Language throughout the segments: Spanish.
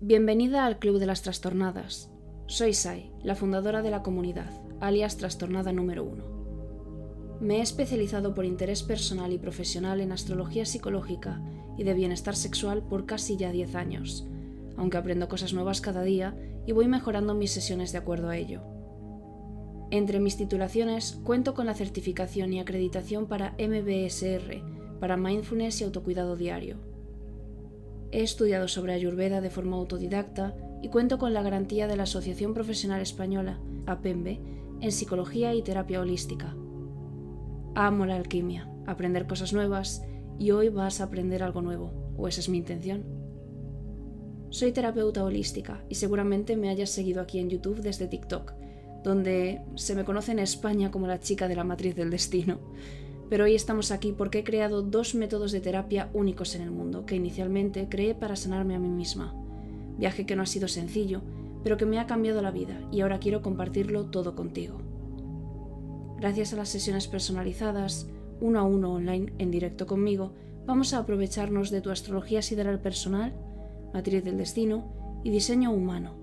Bienvenida al Club de las Trastornadas. Soy Sai, la fundadora de la comunidad, alias Trastornada número 1. Me he especializado por interés personal y profesional en astrología psicológica y de bienestar sexual por casi ya 10 años, aunque aprendo cosas nuevas cada día y voy mejorando mis sesiones de acuerdo a ello. Entre mis titulaciones cuento con la certificación y acreditación para MBSR, para Mindfulness y Autocuidado Diario. He estudiado sobre Ayurveda de forma autodidacta y cuento con la garantía de la Asociación Profesional Española, APEMBE, en Psicología y Terapia Holística. Amo la alquimia, aprender cosas nuevas, y hoy vas a aprender algo nuevo, o esa es mi intención. Soy terapeuta holística y seguramente me hayas seguido aquí en YouTube desde TikTok, donde se me conoce en España como la chica de la matriz del destino. Pero hoy estamos aquí porque he creado 2 métodos de terapia únicos en el mundo, que inicialmente creé para sanarme a mí misma. Viaje que no ha sido sencillo, pero que me ha cambiado la vida y ahora quiero compartirlo todo contigo. Gracias a las sesiones personalizadas, 1 a 1 online en directo conmigo, vamos a aprovecharnos de tu astrología sideral personal, matriz del destino y diseño humano,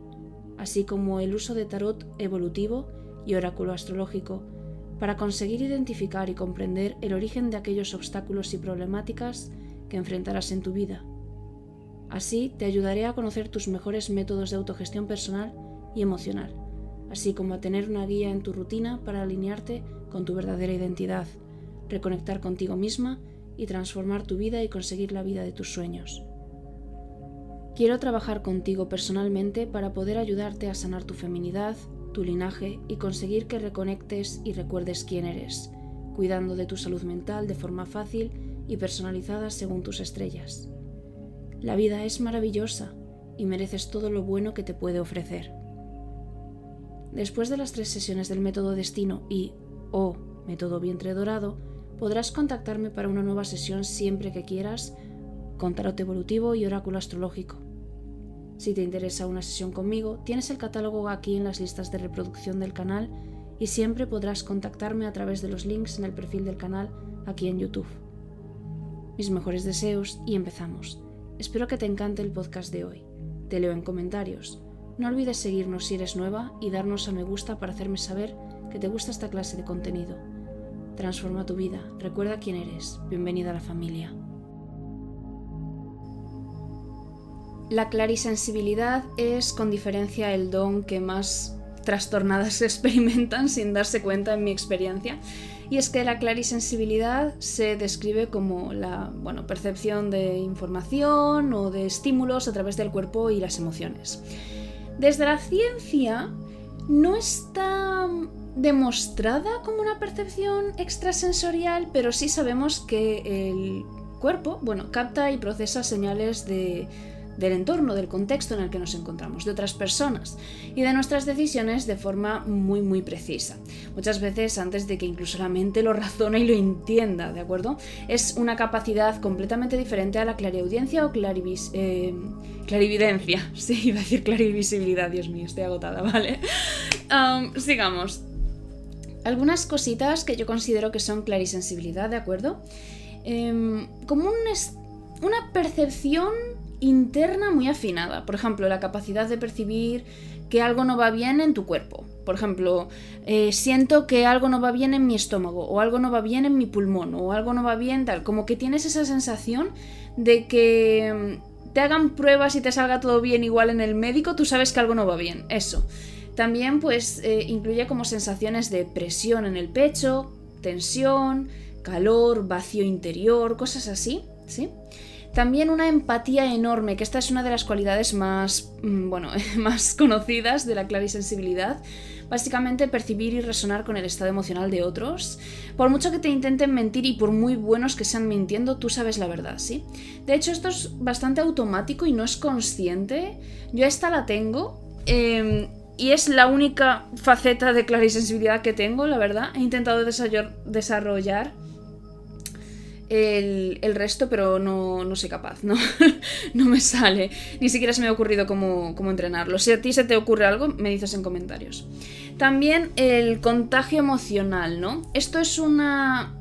así como el uso de tarot evolutivo y oráculo astrológico, para conseguir identificar y comprender el origen de aquellos obstáculos y problemáticas que enfrentarás en tu vida. Así te ayudaré a conocer tus mejores métodos de autogestión personal y emocional, así como a tener una guía en tu rutina para alinearte con tu verdadera identidad, reconectar contigo misma y transformar tu vida y conseguir la vida de tus sueños. Quiero trabajar contigo personalmente para poder ayudarte a sanar tu feminidad, tu linaje y conseguir que reconectes y recuerdes quién eres, cuidando de tu salud mental de forma fácil y personalizada según tus estrellas. La vida es maravillosa y mereces todo lo bueno que te puede ofrecer. Después de las 3 sesiones del método destino y o método vientre dorado, podrás contactarme para una nueva sesión siempre que quieras con tarot evolutivo y oráculo astrológico. Si te interesa una sesión conmigo, tienes el catálogo aquí en las listas de reproducción del canal y siempre podrás contactarme a través de los links en el perfil del canal aquí en YouTube. Mis mejores deseos y empezamos. Espero que te encante el podcast de hoy. Te leo en comentarios. No olvides seguirnos si eres nueva y darnos a me gusta para hacerme saber que te gusta esta clase de contenido. Transforma tu vida, recuerda quién eres. Bienvenida a la familia. La clarisensibilidad es con diferencia el don que más trastornadas experimentan sin darse cuenta en mi experiencia. Y es que la clarisensibilidad se describe como la percepción de información o de estímulos a través del cuerpo y las emociones. Desde la ciencia no está demostrada como una percepción extrasensorial, pero sí sabemos que el cuerpo capta y procesa señales del entorno, del contexto en el que nos encontramos, de otras personas y de nuestras decisiones de forma muy muy precisa. Muchas veces antes de que incluso la mente lo razone y lo entienda, ¿de acuerdo? Es una capacidad completamente diferente a la clariaudiencia o clarividencia. Sí, iba a decir clarivisibilidad, Dios mío, estoy agotada, ¿vale? Sigamos. Algunas cositas que yo considero que son clarisensibilidad, ¿de acuerdo? Como una percepción interna muy afinada. Por ejemplo, la capacidad de percibir que algo no va bien en tu cuerpo. Por ejemplo, siento que algo no va bien en mi estómago, o algo no va bien en mi pulmón, o algo no va bien tal. Como que tienes esa sensación de que te hagan pruebas y te salga todo bien igual en el médico, tú sabes que algo no va bien. Eso. También incluye como sensaciones de presión en el pecho, tensión, calor, vacío interior, cosas así, ¿sí? También una empatía enorme, que esta es una de las cualidades más conocidas de la clarisensibilidad. Básicamente percibir y resonar con el estado emocional de otros. Por mucho que te intenten mentir y por muy buenos que sean mintiendo, tú sabes la verdad, ¿sí? De hecho, esto es bastante automático y no es consciente. Yo esta la tengo y es la única faceta de clarisensibilidad que tengo, la verdad. He intentado desarrollar el resto, pero no soy capaz, no me sale, ni siquiera se me ha ocurrido cómo entrenarlo. Si a ti se te ocurre algo, me dices en comentarios. También el contagio emocional, ¿no? Esto es una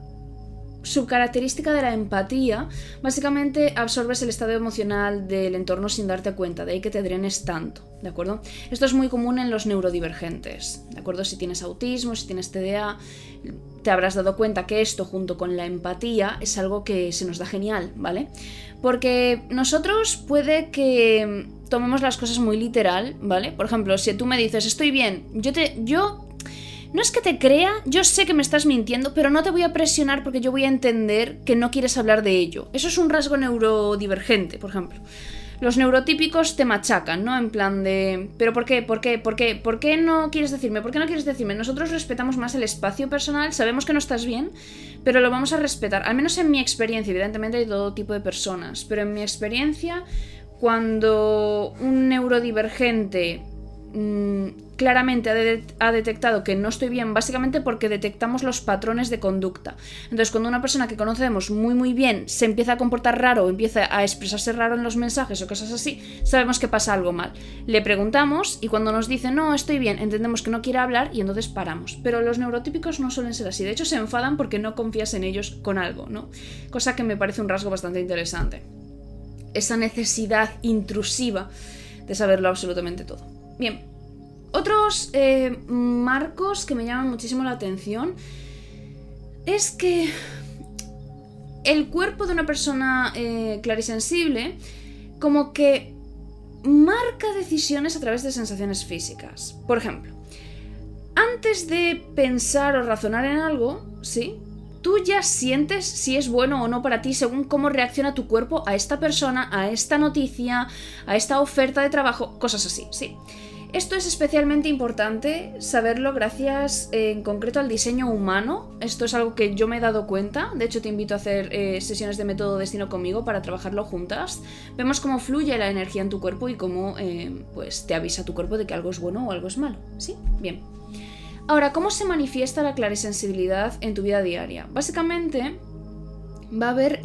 subcaracterística de la empatía, básicamente absorbes el estado emocional del entorno sin darte cuenta, de ahí que te drenes tanto, ¿de acuerdo? Esto es muy común en los neurodivergentes, ¿de acuerdo? Si tienes autismo, si tienes TDA, te habrás dado cuenta que esto junto con la empatía es algo que se nos da genial, ¿vale? Porque nosotros puede que tomemos las cosas muy literal, ¿vale? Por ejemplo, si tú me dices, estoy bien, yo no es que te crea, yo sé que me estás mintiendo, pero no te voy a presionar porque yo voy a entender que no quieres hablar de ello. Eso es un rasgo neurodivergente, por ejemplo. Los neurotípicos te machacan, ¿no? En plan de... ¿pero por qué? ¿Por qué? ¿Por qué? ¿Por qué no quieres decirme? ¿Por qué no quieres decirme? Nosotros respetamos más el espacio personal, sabemos que no estás bien, pero lo vamos a respetar. Al menos en mi experiencia, evidentemente hay todo tipo de personas, pero en mi experiencia, cuando un neurodivergente claramente ha detectado que no estoy bien, básicamente porque detectamos los patrones de conducta. Entonces, cuando una persona que conocemos muy muy bien se empieza a comportar raro, empieza a expresarse raro en los mensajes o cosas así, sabemos que pasa algo mal. Le preguntamos y cuando nos dice no, estoy bien, entendemos que no quiere hablar y entonces paramos. Pero los neurotípicos no suelen ser así. De hecho, se enfadan porque no confías en ellos con algo, ¿no? Cosa que me parece un rasgo bastante interesante. Esa necesidad intrusiva de saberlo absolutamente todo. Bien, otros marcos que me llaman muchísimo la atención es que el cuerpo de una persona clarisensible como que marca decisiones a través de sensaciones físicas. Por ejemplo, antes de pensar o razonar en algo, ¿sí?, tú ya sientes si es bueno o no para ti según cómo reacciona tu cuerpo a esta persona, a esta noticia, a esta oferta de trabajo, cosas así, sí. Esto es especialmente importante saberlo gracias en concreto al diseño humano. Esto es algo que yo me he dado cuenta. De hecho, te invito a hacer sesiones de método destino conmigo para trabajarlo juntas. Vemos cómo fluye la energía en tu cuerpo y cómo pues te avisa tu cuerpo de que algo es bueno o algo es malo. ¿Sí? Bien. Ahora, ¿cómo se manifiesta la clarisensibilidad en tu vida diaria? Básicamente, va a haber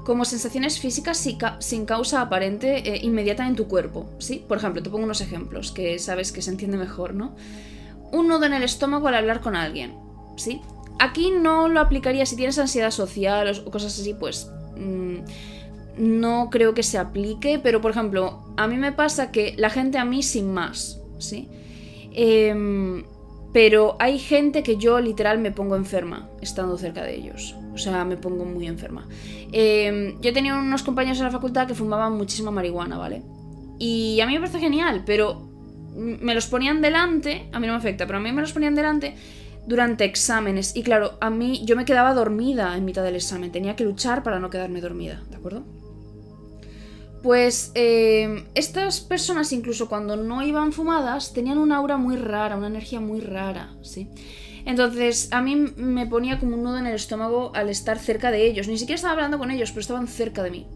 como sensaciones físicas sin causa aparente inmediata en tu cuerpo, ¿sí? Por ejemplo, te pongo unos ejemplos que sabes que se entiende mejor, ¿no? Un nudo en el estómago al hablar con alguien, ¿sí? Aquí no lo aplicaría si tienes ansiedad social o cosas así, pues no creo que se aplique, pero por ejemplo, a mí me pasa que la gente a mí sin más, ¿sí? Pero hay gente que yo literal me pongo enferma estando cerca de ellos. O sea, me pongo muy enferma. Yo tenía unos compañeros en la facultad que fumaban muchísima marihuana, ¿vale? Y a mí me parece genial, pero me los ponían delante, a mí no me afecta, pero a mí me los ponían delante durante exámenes. Y claro, a mí yo me quedaba dormida en mitad del examen, tenía que luchar para no quedarme dormida, ¿de acuerdo? Pues estas personas, incluso cuando no iban fumadas, tenían una aura muy rara, una energía muy rara, ¿sí? Entonces a mí me ponía como un nudo en el estómago al estar cerca de ellos. Ni siquiera estaba hablando con ellos, pero estaban cerca de mí.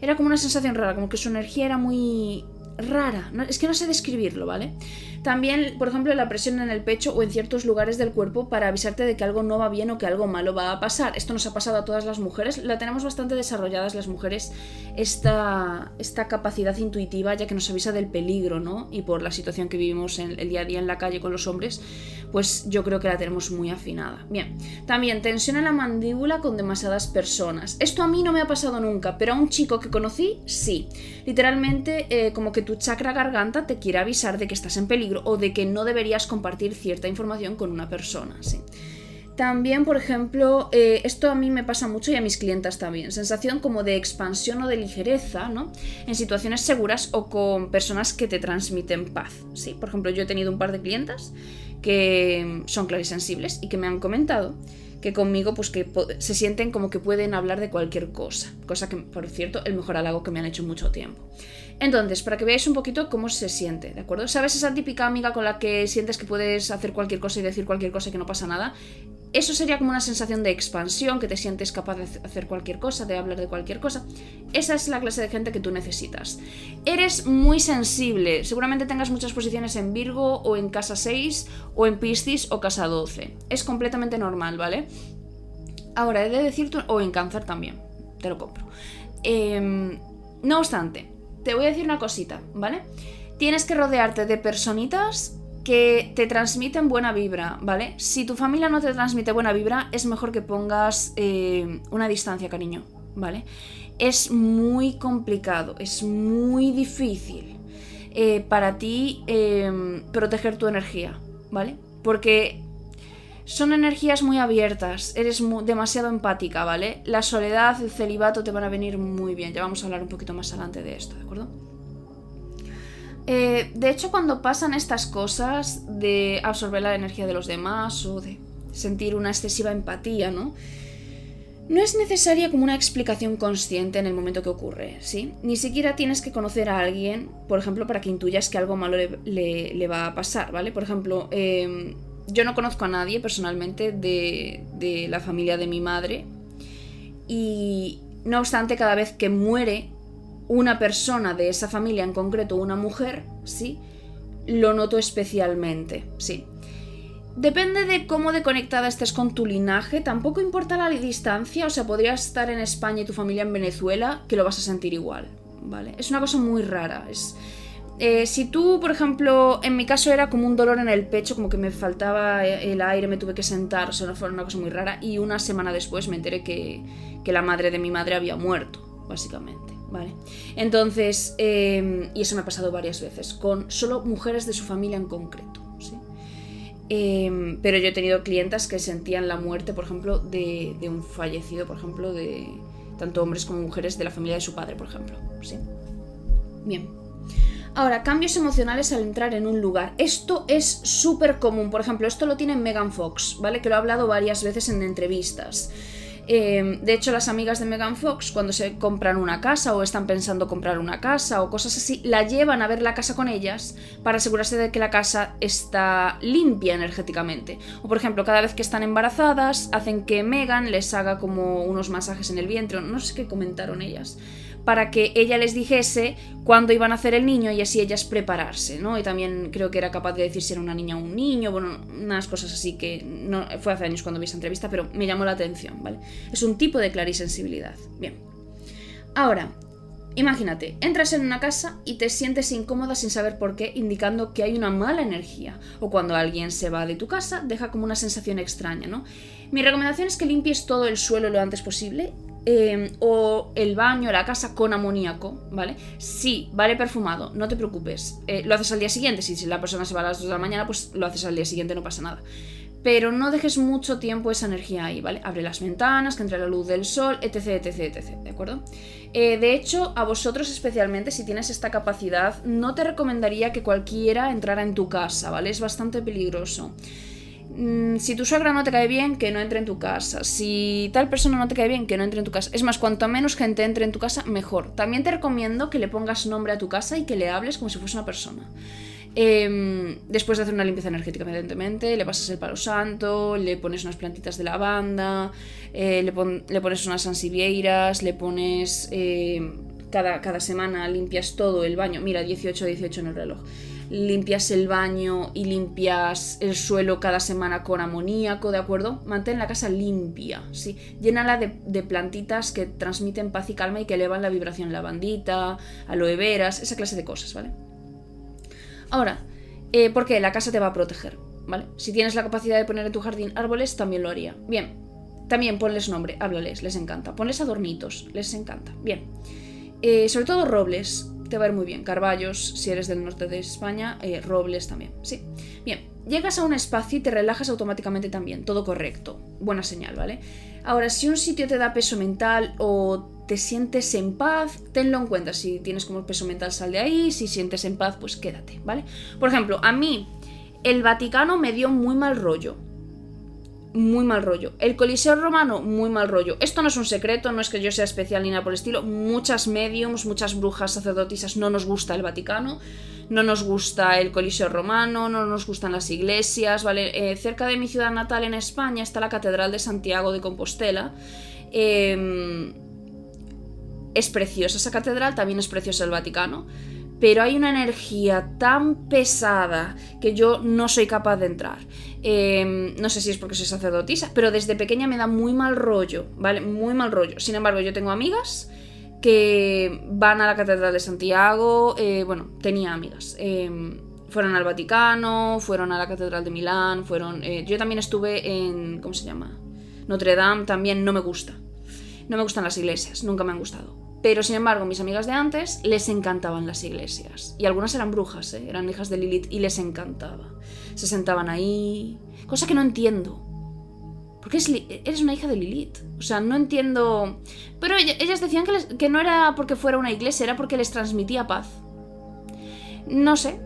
Era como una sensación rara, como que su energía era muy rara. Es que no sé describirlo, ¿vale? También, por ejemplo, la presión en el pecho o en ciertos lugares del cuerpo para avisarte de que algo no va bien o que algo malo va a pasar. Esto nos ha pasado a todas las mujeres. La tenemos bastante desarrolladas las mujeres, esta capacidad intuitiva, ya que nos avisa del peligro, ¿no? Y por la situación que vivimos en el día a día en la calle con los hombres, pues yo creo que la tenemos muy afinada. Bien, también tensión en la mandíbula con demasiadas personas. Esto a mí no me ha pasado nunca, pero a un chico que conocí, sí. Literalmente, como que tu chakra garganta te quiere avisar de que estás en peligro o de que no deberías compartir cierta información con una persona, sí. También, por ejemplo, esto a mí me pasa mucho y a mis clientas también, sensación como de expansión o de ligereza, ¿no? En situaciones seguras o con personas que te transmiten paz, ¿sí? Por ejemplo, yo he tenido un par de clientas que son clarisensibles y que me han comentado que conmigo pues que se sienten como que pueden hablar de cualquier cosa que, por cierto, el mejor halago que me han hecho en mucho tiempo. Entonces, para que veáis un poquito cómo se siente, ¿de acuerdo? ¿Sabes esa típica amiga con la que sientes que puedes hacer cualquier cosa y decir cualquier cosa y que no pasa nada? Eso sería como una sensación de expansión, que te sientes capaz de hacer cualquier cosa, de hablar de cualquier cosa. Esa es la clase de gente que tú necesitas. Eres muy sensible, seguramente tengas muchas posiciones en Virgo o en casa 6 o en Piscis o casa 12. Es completamente normal, ¿vale? Ahora, he de decirte, o en Cáncer también, te lo compro. No obstante, te voy a decir una cosita, ¿vale? Tienes que rodearte de personitas que te transmiten buena vibra, ¿vale? Si tu familia no te transmite buena vibra, es mejor que pongas una distancia, cariño, ¿vale? Es muy complicado, es muy difícil para ti proteger tu energía, ¿vale? Porque son energías muy abiertas, eres demasiado empática, ¿vale? La soledad, el celibato te van a venir muy bien. Ya vamos a hablar un poquito más adelante de esto, ¿de acuerdo? De hecho, cuando pasan estas cosas de absorber la energía de los demás o de sentir una excesiva empatía, ¿no? No es necesaria como una explicación consciente en el momento que ocurre, ¿sí? Ni siquiera tienes que conocer a alguien, por ejemplo, para que intuyas que algo malo le va a pasar, ¿vale? Por ejemplo, yo no conozco a nadie personalmente de la familia de mi madre y no obstante, cada vez que muere una persona de esa familia, en concreto una mujer, ¿sí? Lo noto especialmente, sí. Depende de cómo de conectada estés con tu linaje, tampoco importa la distancia, o sea, podrías estar en España y tu familia en Venezuela, que lo vas a sentir igual, ¿vale? Es una cosa muy rara, si tú, por ejemplo, en mi caso era como un dolor en el pecho, como que me faltaba el aire, me tuve que sentar, o sea, fue una cosa muy rara, y una semana después me enteré que la madre de mi madre había muerto, básicamente. ¿Vale? Entonces, y eso me ha pasado varias veces, con solo mujeres de su familia en concreto, ¿sí? Pero yo he tenido clientas que sentían la muerte, por ejemplo, de un fallecido, por ejemplo, de tanto hombres como mujeres de la familia de su padre, por ejemplo, ¿sí? Bien. Ahora, cambios emocionales al entrar en un lugar. Esto es súper común, por ejemplo, esto lo tiene Megan Fox, ¿vale? Que lo ha hablado varias veces en entrevistas. De hecho, las amigas de Megan Fox, cuando se compran una casa o están pensando comprar una casa o cosas así, la llevan a ver la casa con ellas para asegurarse de que la casa está limpia energéticamente. O, por ejemplo, cada vez que están embarazadas, hacen que Megan les haga como unos masajes en el vientre, no sé qué comentaron ellas, para que ella les dijese cuándo iban a hacer el niño y así ellas prepararse, ¿no? Y también creo que era capaz de decir si era una niña o un niño, bueno, unas cosas así que no, fue hace años cuando vi esa entrevista, pero me llamó la atención, ¿vale? Es un tipo de clarisensibilidad. Bien. Ahora, imagínate, entras en una casa y te sientes incómoda sin saber por qué, indicando que hay una mala energía. O cuando alguien se va de tu casa, deja como una sensación extraña, ¿no? Mi recomendación es que limpies todo el suelo lo antes posible. O el baño, la casa con amoníaco, ¿vale? Sí, vale perfumado, no te preocupes. Lo haces al día siguiente, si la persona se va a las 2 de la mañana, pues lo haces al día siguiente, no pasa nada. Pero no dejes mucho tiempo esa energía ahí, ¿vale? Abre las ventanas, que entre la luz del sol, etc, etc, etc, ¿de acuerdo? De hecho, a vosotros especialmente, si tienes esta capacidad, no te recomendaría que cualquiera entrara en tu casa, ¿vale? Es bastante peligroso. Si tu suegra no te cae bien, que no entre en tu casa. Si tal persona no te cae bien, que no entre en tu casa. Es más, cuanto menos gente entre en tu casa, mejor. También te recomiendo que le pongas nombre a tu casa y que le hables como si fuese una persona. Después de hacer una limpieza energética, evidentemente, le pasas el palo santo, le pones unas plantitas de lavanda, le pones unas sansivieiras, le pones... cada semana limpias todo el baño. Mira, 18 en el reloj. Limpias el baño y limpias el suelo cada semana con amoníaco, ¿de acuerdo? Mantén la casa limpia, ¿sí? Llénala de plantitas que transmiten paz y calma y que elevan la vibración, lavandita, aloe veras, esa clase de cosas, ¿vale? Ahora, ¿por qué? La casa te va a proteger, ¿vale? Si tienes la capacidad de poner en tu jardín árboles, también lo haría. Bien, también ponles nombre, háblales, les encanta. Ponles adornitos, les encanta. Bien, sobre todo robles. Te va a ir muy bien. Carballos, si eres del norte de España, robles también, sí. Bien, llegas a un espacio y te relajas automáticamente también, todo correcto, buena señal, ¿vale? Ahora, si un sitio te da peso mental o te sientes en paz, tenlo en cuenta. Si tienes como peso mental, sal de ahí, si sientes en paz, pues quédate, ¿vale? Por ejemplo, a mí el Vaticano me dio muy mal rollo. Muy mal rollo. El Coliseo Romano, muy mal rollo. Esto no es un secreto, no es que yo sea especial ni nada por el estilo. Muchas mediums, muchas brujas sacerdotisas no nos gusta el Vaticano, no nos gusta el Coliseo Romano, no nos gustan las iglesias, ¿vale? Cerca de mi ciudad natal en España está la Catedral de Santiago de Compostela. Es preciosa esa catedral, también es preciosa el Vaticano. Pero hay una energía tan pesada que yo no soy capaz de entrar. No sé si es porque soy sacerdotisa, pero desde pequeña me da muy mal rollo, ¿vale? Muy mal rollo. Sin embargo, yo tengo amigas que van a la Catedral de Santiago, bueno, tenía amigas, fueron al Vaticano, fueron a la Catedral de Milán, yo también estuve en... ¿Cómo se llama? Notre Dame. También no me gusta. No me gustan las iglesias, nunca me han gustado. Pero sin embargo, mis amigas de antes les encantaban las iglesias. Y algunas eran brujas, eran hijas de Lilith y les encantaba. Se sentaban ahí... Cosa que no entiendo. Porque eres una hija de Lilith. O sea, no entiendo... Pero ellas decían que no era porque fuera una iglesia, era porque les transmitía paz. No sé,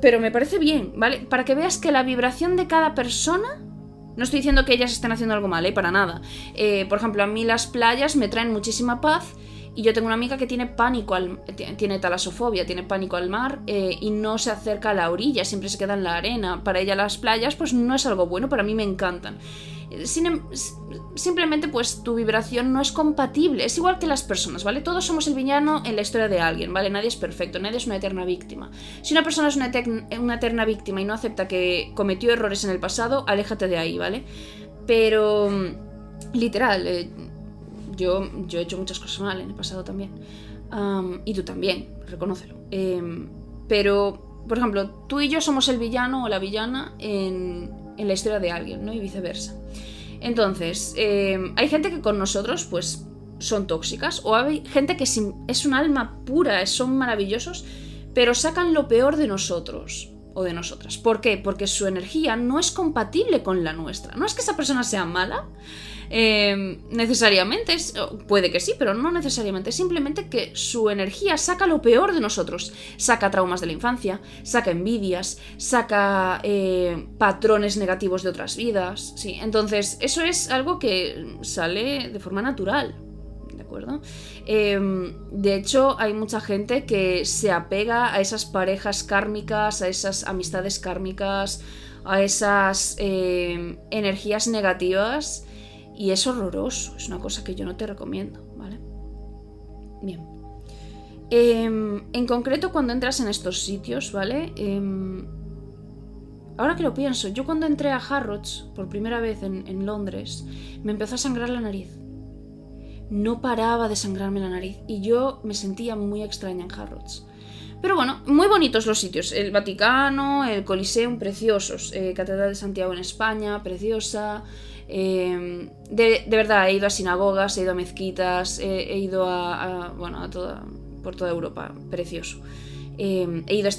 pero me parece bien, ¿vale? Para que veas que la vibración de cada persona... No estoy diciendo que ellas estén haciendo algo mal, para nada. Por ejemplo, a mí las playas me traen muchísima paz. Y yo tengo una amiga que tiene pánico, tiene talasofobia, tiene pánico al mar y no se acerca a la orilla, siempre se queda en la arena. Para ella las playas pues no es algo bueno, para mí me encantan. Simplemente pues tu vibración no es compatible, es igual que las personas, ¿vale? Todos somos el villano en la historia de alguien, ¿vale? Nadie es perfecto, nadie es una eterna víctima. Si una persona es una eterna víctima y no acepta que cometió errores en el pasado, aléjate de ahí, ¿vale? Pero, literal... Yo he hecho muchas cosas mal en el pasado también. Y tú también, reconócelo. Pero, por ejemplo, tú y yo somos el villano o la villana en la historia de alguien, ¿no? Y viceversa. Entonces, hay gente que con nosotros, pues, son tóxicas. O hay gente que es un alma pura, son maravillosos, pero sacan lo peor de nosotros o de nosotras. ¿Por qué? Porque su energía no es compatible con la nuestra. No es que esa persona sea mala, necesariamente, puede que sí, pero no necesariamente, simplemente que su energía saca lo peor de nosotros, saca traumas de la infancia, saca envidias, saca patrones negativos de otras vidas, sí, entonces eso es algo que sale de forma natural, ¿de acuerdo? De hecho, hay mucha gente que se apega a esas parejas kármicas, a esas amistades kármicas, a esas energías negativas. Y es horroroso, es una cosa que yo no te recomiendo, ¿vale? Bien. En concreto, cuando entras en estos sitios, ¿vale? Ahora que lo pienso, yo cuando entré a Harrods por primera vez en Londres, me empezó a sangrar la nariz. No paraba de sangrarme la nariz y yo me sentía muy extraña en Harrods. Pero bueno, muy bonitos los sitios. El Vaticano, el Coliseum, preciosos. Catedral de Santiago en España, preciosa... de verdad, he ido a sinagogas, he ido a mezquitas, he ido por toda Europa, precioso. He ido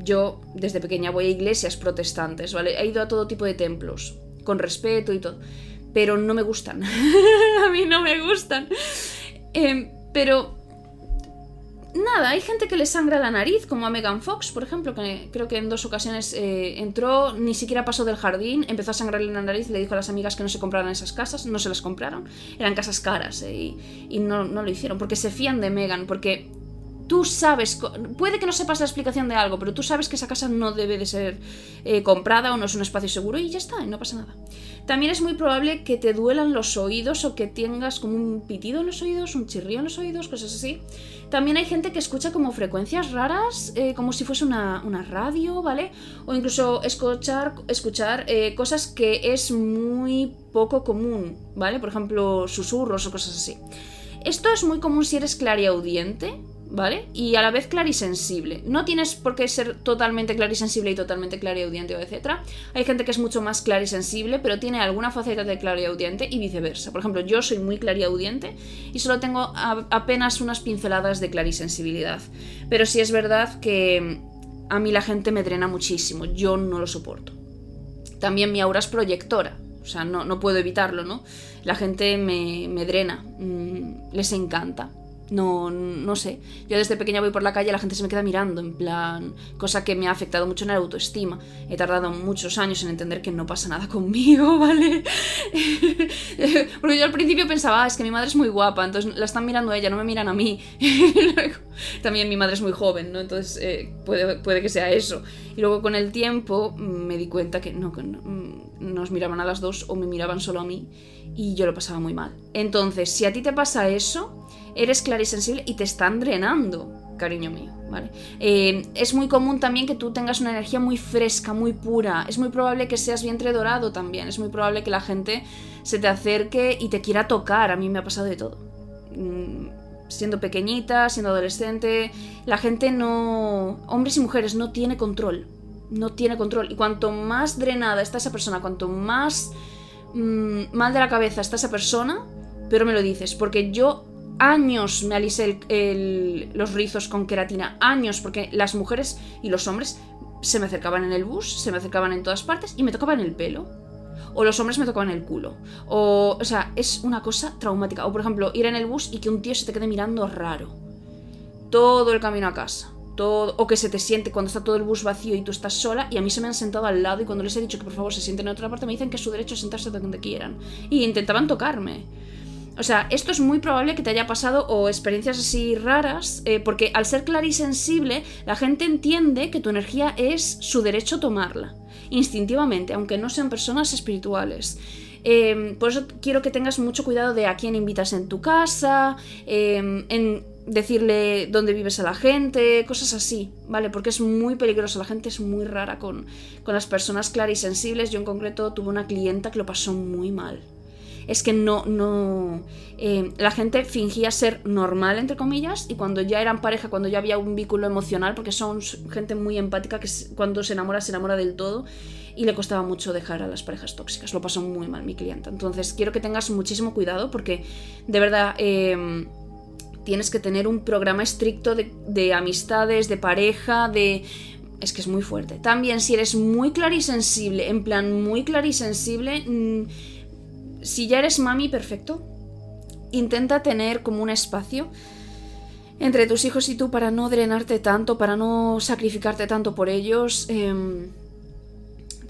yo desde pequeña voy a iglesias protestantes, ¿vale? He ido a todo tipo de templos, con respeto y todo, pero no me gustan. A mí no me gustan. Pero nada, hay gente que le sangra la nariz, como a Megan Fox, por ejemplo, que creo que en 2 ocasiones entró, ni siquiera pasó del jardín, empezó a sangrarle la nariz y le dijo a las amigas que no se compraran esas casas, no se las compraron, eran casas caras y no lo hicieron, porque se fían de Megan, porque tú sabes, puede que no sepas la explicación de algo, pero tú sabes que esa casa no debe de ser comprada o no es un espacio seguro y ya está, y no pasa nada. También es muy probable que te duelan los oídos o que tengas como un pitido en los oídos, un chirrío en los oídos, cosas así. También hay gente que escucha como frecuencias raras, como si fuese una radio, ¿vale? O incluso escuchar cosas que es muy poco común, ¿vale? Por ejemplo, susurros o cosas así. Esto es muy común si eres clariaudiente, ¿vale? Y a la vez clarisensible. No tienes por qué ser totalmente clarisensible y totalmente clariaudiente o etcétera. Hay gente que es mucho más clarisensible, pero tiene alguna faceta de clariaudiente y viceversa. Por ejemplo, yo soy muy clariaudiente y solo tengo apenas unas pinceladas de clarisensibilidad. Pero sí es verdad que a mí la gente me drena muchísimo. Yo no lo soporto. También mi aura es proyectora. O sea, no puedo evitarlo, ¿no? La gente me drena. Les encanta. No sé. Yo desde pequeña voy por la calle y la gente se me queda mirando, en plan... Cosa que me ha afectado mucho en la autoestima. He tardado muchos años en entender que no pasa nada conmigo, ¿vale? Porque yo al principio pensaba, es que mi madre es muy guapa, entonces la están mirando a ella, no me miran a mí. Luego, también mi madre es muy joven, ¿no? Entonces puede que sea eso. Y luego con el tiempo me di cuenta que no nos miraban a las dos o me miraban solo a mí y yo lo pasaba muy mal. Entonces, si a ti te pasa eso... Eres clarisensible y te están drenando, cariño mío, ¿vale? Es muy común también que tú tengas una energía muy fresca, muy pura. Es muy probable que seas vientre dorado también. Es muy probable que la gente se te acerque y te quiera tocar. A mí me ha pasado de todo. siendo pequeñita, siendo adolescente, la gente no... hombres y mujeres no tiene control. No tiene control. Y cuanto más drenada está esa persona, cuanto más mal de la cabeza está esa persona, pero me lo dices. Porque yo años me alisé los rizos con queratina. Años, porque las mujeres y los hombres se me acercaban en el bus, se me acercaban en todas partes y me tocaban el pelo. O los hombres me tocaban el culo. O sea, es una cosa traumática. O por ejemplo, ir en el bus y que un tío se te quede mirando raro todo el camino a casa. O que se te siente cuando está todo el bus vacío y tú estás sola, y a mí se me han sentado al lado y cuando les he dicho que por favor se sienten en otra parte me dicen que es su derecho a sentarse donde quieran y intentaban tocarme. O sea, esto es muy probable que te haya pasado o experiencias así raras, porque al ser clarisensible la gente entiende que tu energía es su derecho tomarla instintivamente, aunque no sean personas espirituales. Por eso quiero que tengas mucho cuidado de a quién invitas en tu casa, en decirle dónde vives a la gente, cosas así, ¿vale? Porque es muy peligroso, la gente es muy rara con las personas clarisensibles. Yo en concreto tuve una clienta que lo pasó muy mal. Es que la gente fingía ser normal, entre comillas, y cuando ya eran pareja, cuando ya había un vínculo emocional, porque son gente muy empática que cuando se enamora del todo, y le costaba mucho dejar a las parejas tóxicas. Lo pasó muy mal mi clienta. Entonces quiero que tengas muchísimo cuidado porque de verdad tienes que tener un programa estricto de amistades, de pareja, es que es muy fuerte. También si eres muy clarisensible, en plan muy clarisensible, si ya eres mami, perfecto. Intenta tener como un espacio entre tus hijos y tú para no drenarte tanto, para no sacrificarte tanto por ellos.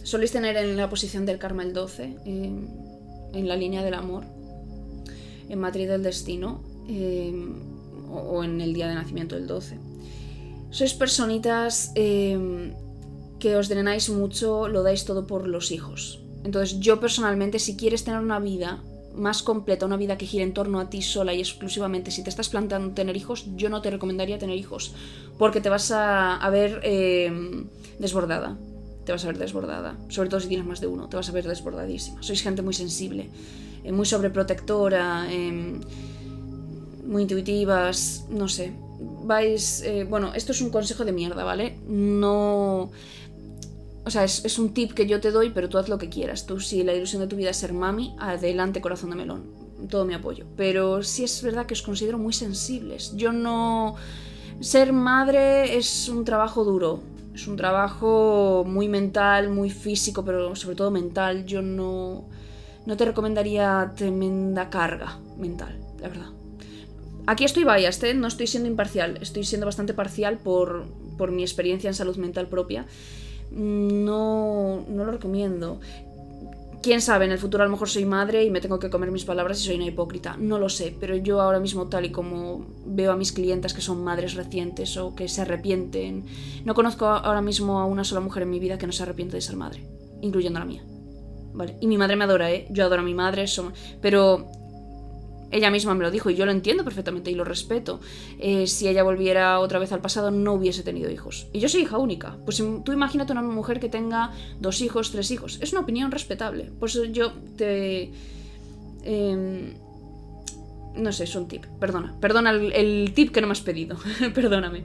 Soléis tener en la posición del karma el 12, en la línea del amor, en matriz del destino, o en el día de nacimiento el 12. Sois personitas que os drenáis mucho, lo dais todo por los hijos. Entonces yo personalmente, si quieres tener una vida más completa, una vida que gire en torno a ti sola y exclusivamente, si te estás planteando tener hijos, yo no te recomendaría tener hijos, porque te vas a ver desbordada. Te vas a ver desbordada, sobre todo si tienes más de uno, te vas a ver desbordadísima. Sois gente muy sensible, muy sobreprotectora, muy intuitivas, no sé. Bueno, esto es un consejo de mierda, ¿vale? No... O sea, es un tip que yo te doy, pero tú haz lo que quieras. Tú, si la ilusión de tu vida es ser mami, adelante, corazón de melón. Todo mi apoyo. Pero sí es verdad que os considero muy sensibles. Yo no... Ser madre es un trabajo duro. Es un trabajo muy mental, muy físico, pero sobre todo mental. Yo no te recomendaría tremenda carga mental, la verdad. Aquí estoy biased, no estoy siendo imparcial. Estoy siendo bastante parcial por mi experiencia en salud mental propia. No lo recomiendo. Quién sabe, en el futuro a lo mejor soy madre y me tengo que comer mis palabras y soy una hipócrita. No lo sé, pero yo ahora mismo, tal y como veo a mis clientas que son madres recientes o que se arrepienten, no conozco ahora mismo a una sola mujer en mi vida que no se arrepiente de ser madre, incluyendo la mía, ¿vale? Y mi madre me adora, yo adoro a mi madre, pero ella misma me lo dijo y yo lo entiendo perfectamente y lo respeto. Si ella volviera otra vez al pasado no hubiese tenido hijos. Y yo soy hija única. Pues tú imagínate una mujer que tenga 2 hijos, 3 hijos. Es una opinión respetable. Por eso yo te... no sé, es un tip. Perdona el tip que no me has pedido. Perdóname.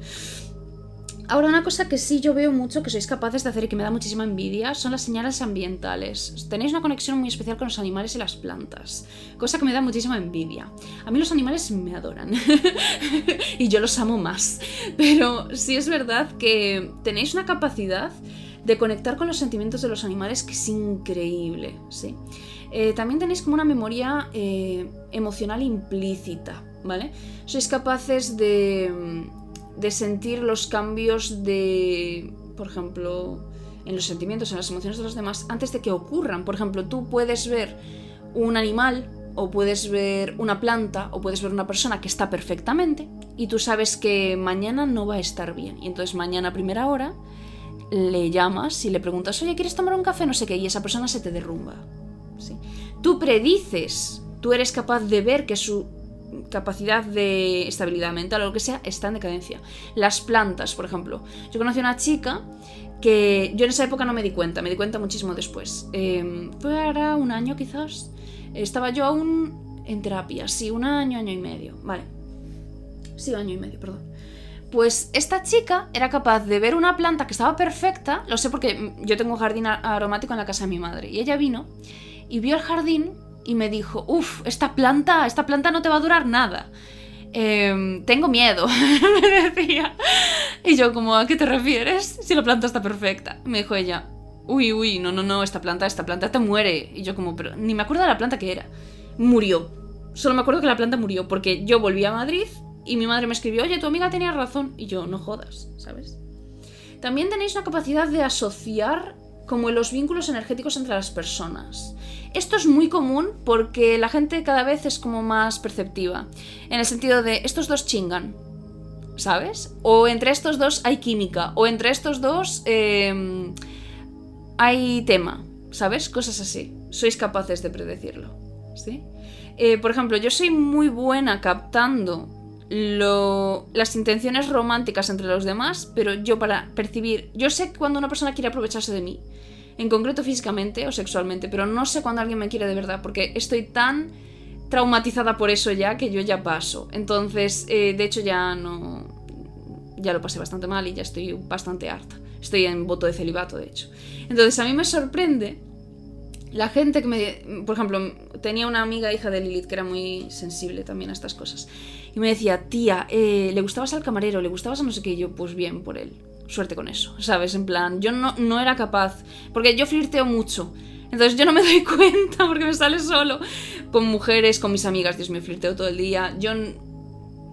Ahora, una cosa que sí yo veo mucho que sois capaces de hacer y que me da muchísima envidia son las señales ambientales. Tenéis una conexión muy especial con los animales y las plantas, cosa que me da muchísima envidia. A mí los animales me adoran y yo los amo más, pero sí es verdad que tenéis una capacidad de conectar con los sentimientos de los animales que es increíble, ¿sí? También tenéis como una memoria emocional implícita, ¿vale? Sois capaces de sentir los cambios por ejemplo, en los sentimientos, en las emociones de los demás antes de que ocurran. Por ejemplo, tú puedes ver un animal o puedes ver una planta o puedes ver una persona que está perfectamente y tú sabes que mañana no va a estar bien y entonces mañana a primera hora le llamas y le preguntas, oye, ¿quieres tomar un café? No sé qué, y esa persona se te derrumba, ¿sí? Tú predices, tú eres capaz de ver que su capacidad de estabilidad mental o lo que sea está en decadencia. Las plantas, por ejemplo. Yo conocí a una chica que yo en esa época no me di cuenta muchísimo después. Fue ahora un año quizás. Estaba yo aún en terapia, sí, un año y medio, vale. Sí, año y medio, perdón. Pues esta chica era capaz de ver una planta que estaba perfecta, lo sé porque yo tengo un jardín aromático en la casa de mi madre, y ella vino y vio el jardín y me dijo, esta planta no te va a durar nada. Tengo miedo, me decía. Y yo como, ¿a qué te refieres? Si la planta está perfecta. Me dijo ella, no, esta planta te muere. Y yo como, pero ni me acuerdo de la planta que era. Murió. Solo me acuerdo que la planta murió porque yo volví a Madrid y mi madre me escribió, oye, tu amiga tenía razón. Y yo, no jodas, ¿sabes? También tenéis una capacidad de asociar como los vínculos energéticos entre las personas. Esto es muy común porque la gente cada vez es como más perceptiva. En el sentido de, estos dos chingan, ¿sabes? O entre estos dos hay química. O entre estos dos hay tema, ¿sabes? Cosas así. Sois capaces de predecirlo, ¿sí? Por ejemplo, yo soy muy buena captando las intenciones románticas entre los demás, pero yo para percibir... Yo sé cuando una persona quiere aprovecharse de mí, en concreto físicamente o sexualmente, pero no sé cuando alguien me quiere de verdad, porque estoy tan traumatizada por eso ya que yo ya paso. Entonces, de hecho ya lo pasé bastante mal y ya estoy bastante harta. Estoy en voto de celibato, de hecho. Entonces, a mí me sorprende la gente que me... Por ejemplo, tenía una amiga hija de Lilith que era muy sensible también a estas cosas. Y me decía, tía, le gustabas al camarero, le gustabas a no sé qué. Y yo, pues bien, por él. Suerte con eso, ¿sabes? En plan, yo no era capaz. Porque yo flirteo mucho. Entonces yo no me doy cuenta porque me sale solo. Con mujeres, con mis amigas, Dios mío, flirteo todo el día. Yo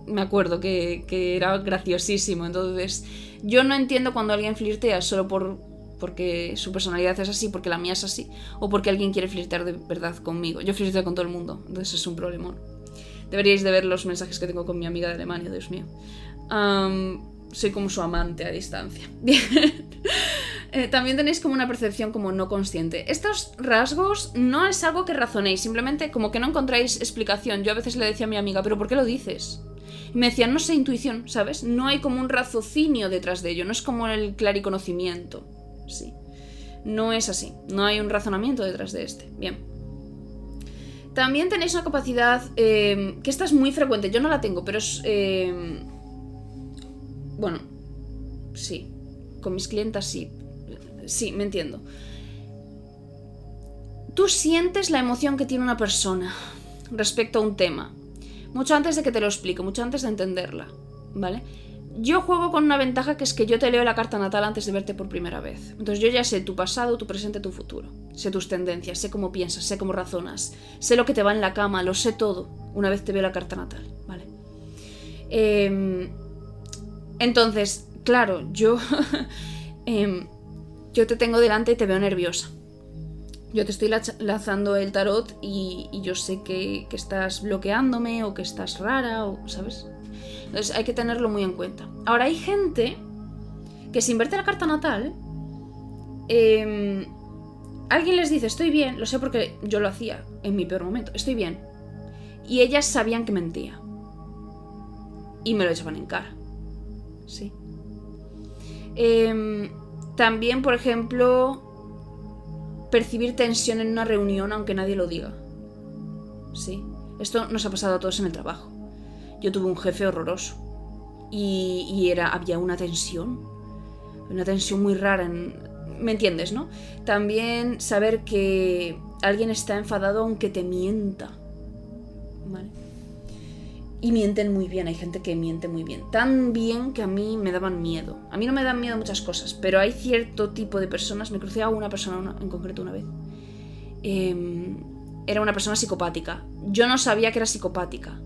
me acuerdo que era graciosísimo. Entonces yo no entiendo cuando alguien flirtea solo porque su personalidad es así, porque la mía es así, o porque alguien quiere flirtear de verdad conmigo. Yo flirteo con todo el mundo, entonces es un problemón. Deberíais de ver los mensajes que tengo con mi amiga de Alemania, Dios mío. Soy como su amante a distancia. Bien. También tenéis como una percepción como no consciente. Estos rasgos no es algo que razonéis, simplemente como que no encontráis explicación. Yo a veces le decía a mi amiga, ¿pero por qué lo dices? Y me decían, no sé, intuición, ¿sabes? No hay como un raciocinio detrás de ello, no es como el clariconocimiento. Sí. No es así, no hay un razonamiento detrás de este. Bien. También tenéis una capacidad que esta es muy frecuente, yo no la tengo, pero es... bueno, sí. Con mis clientas sí. Sí, me entiendo. Tú sientes la emoción que tiene una persona respecto a un tema. Mucho antes de que te lo explique, mucho antes de entenderla, ¿vale? Yo juego con una ventaja que es que yo te leo la carta natal antes de verte por primera vez. Entonces yo ya sé tu pasado, tu presente, tu futuro. Sé tus tendencias, sé cómo piensas, sé cómo razonas. Sé lo que te va en la cama, lo sé todo una vez te veo la carta natal, ¿vale? Entonces, claro, yo te tengo delante y te veo nerviosa. Yo te estoy lanzando el tarot y yo sé que estás bloqueándome o que estás rara, o, ¿sabes? Entonces hay que tenerlo muy en cuenta. Ahora hay gente que sin verte la carta natal, alguien les dice, estoy bien, lo sé porque yo lo hacía en mi peor momento, estoy bien. Y ellas sabían que mentía. Y me lo echaban en cara. Sí. También, por ejemplo, percibir tensión en una reunión aunque nadie lo diga. Sí. Esto nos ha pasado a todos en el trabajo. Yo tuve un jefe horroroso y había una tensión muy rara. ¿Me entiendes, no? También saber que alguien está enfadado aunque te mienta, ¿vale? Y mienten muy bien, hay gente que miente muy bien. Tan bien que a mí me daban miedo. A mí no me dan miedo muchas cosas, pero hay cierto tipo de personas. Me crucé a una persona en concreto una vez. Era una persona psicopática. Yo no sabía que era psicopática.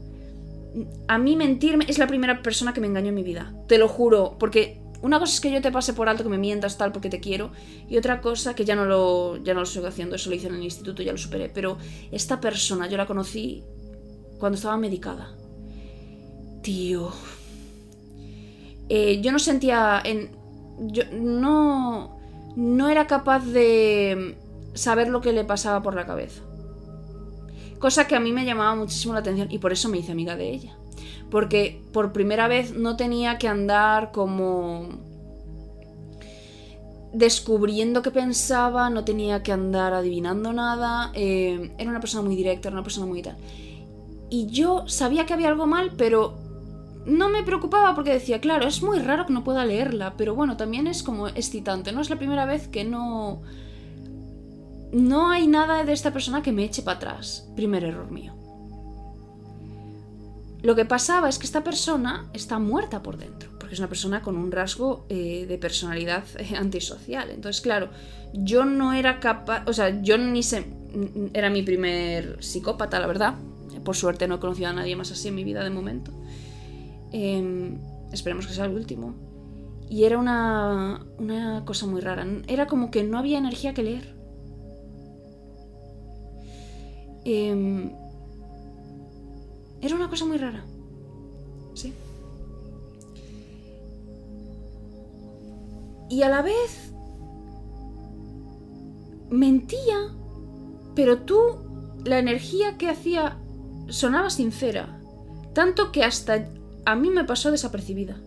A mí mentirme es la primera persona que me engañó en mi vida. Te lo juro, porque una cosa es que yo te pase por alto, que me mientas tal porque te quiero, y otra cosa que ya no lo estoy haciendo, eso lo hice en el instituto, ya lo superé. Pero esta persona yo la conocí cuando estaba medicada. Tío, yo no sentía yo no era capaz de saber lo que le pasaba por la cabeza. Cosa que a mí me llamaba muchísimo la atención y por eso me hice amiga de ella. Porque por primera vez no tenía que andar como descubriendo qué pensaba, no tenía que andar adivinando nada. Era una persona muy directa, era una persona muy tal. Y yo sabía que había algo mal, pero no me preocupaba porque decía, claro, es muy raro que no pueda leerla, pero bueno, también es como excitante, no es la primera vez que no hay nada de esta persona que me eche para atrás. Primer error mío. Lo que pasaba es que esta persona está muerta por dentro, porque es una persona con un rasgo de personalidad antisocial. Entonces, claro, yo no era capaz, o sea, yo ni sé, era mi primer psicópata, la verdad. Por suerte no he conocido a nadie más así en mi vida de momento. Esperemos que sea el último. Y era una cosa muy rara. Era como que no había energía que leer. Era una cosa muy rara. Sí. Y a la vez mentía, pero tú, la energía que hacía sonaba sincera. Tanto que hasta a mí me pasó desapercibida.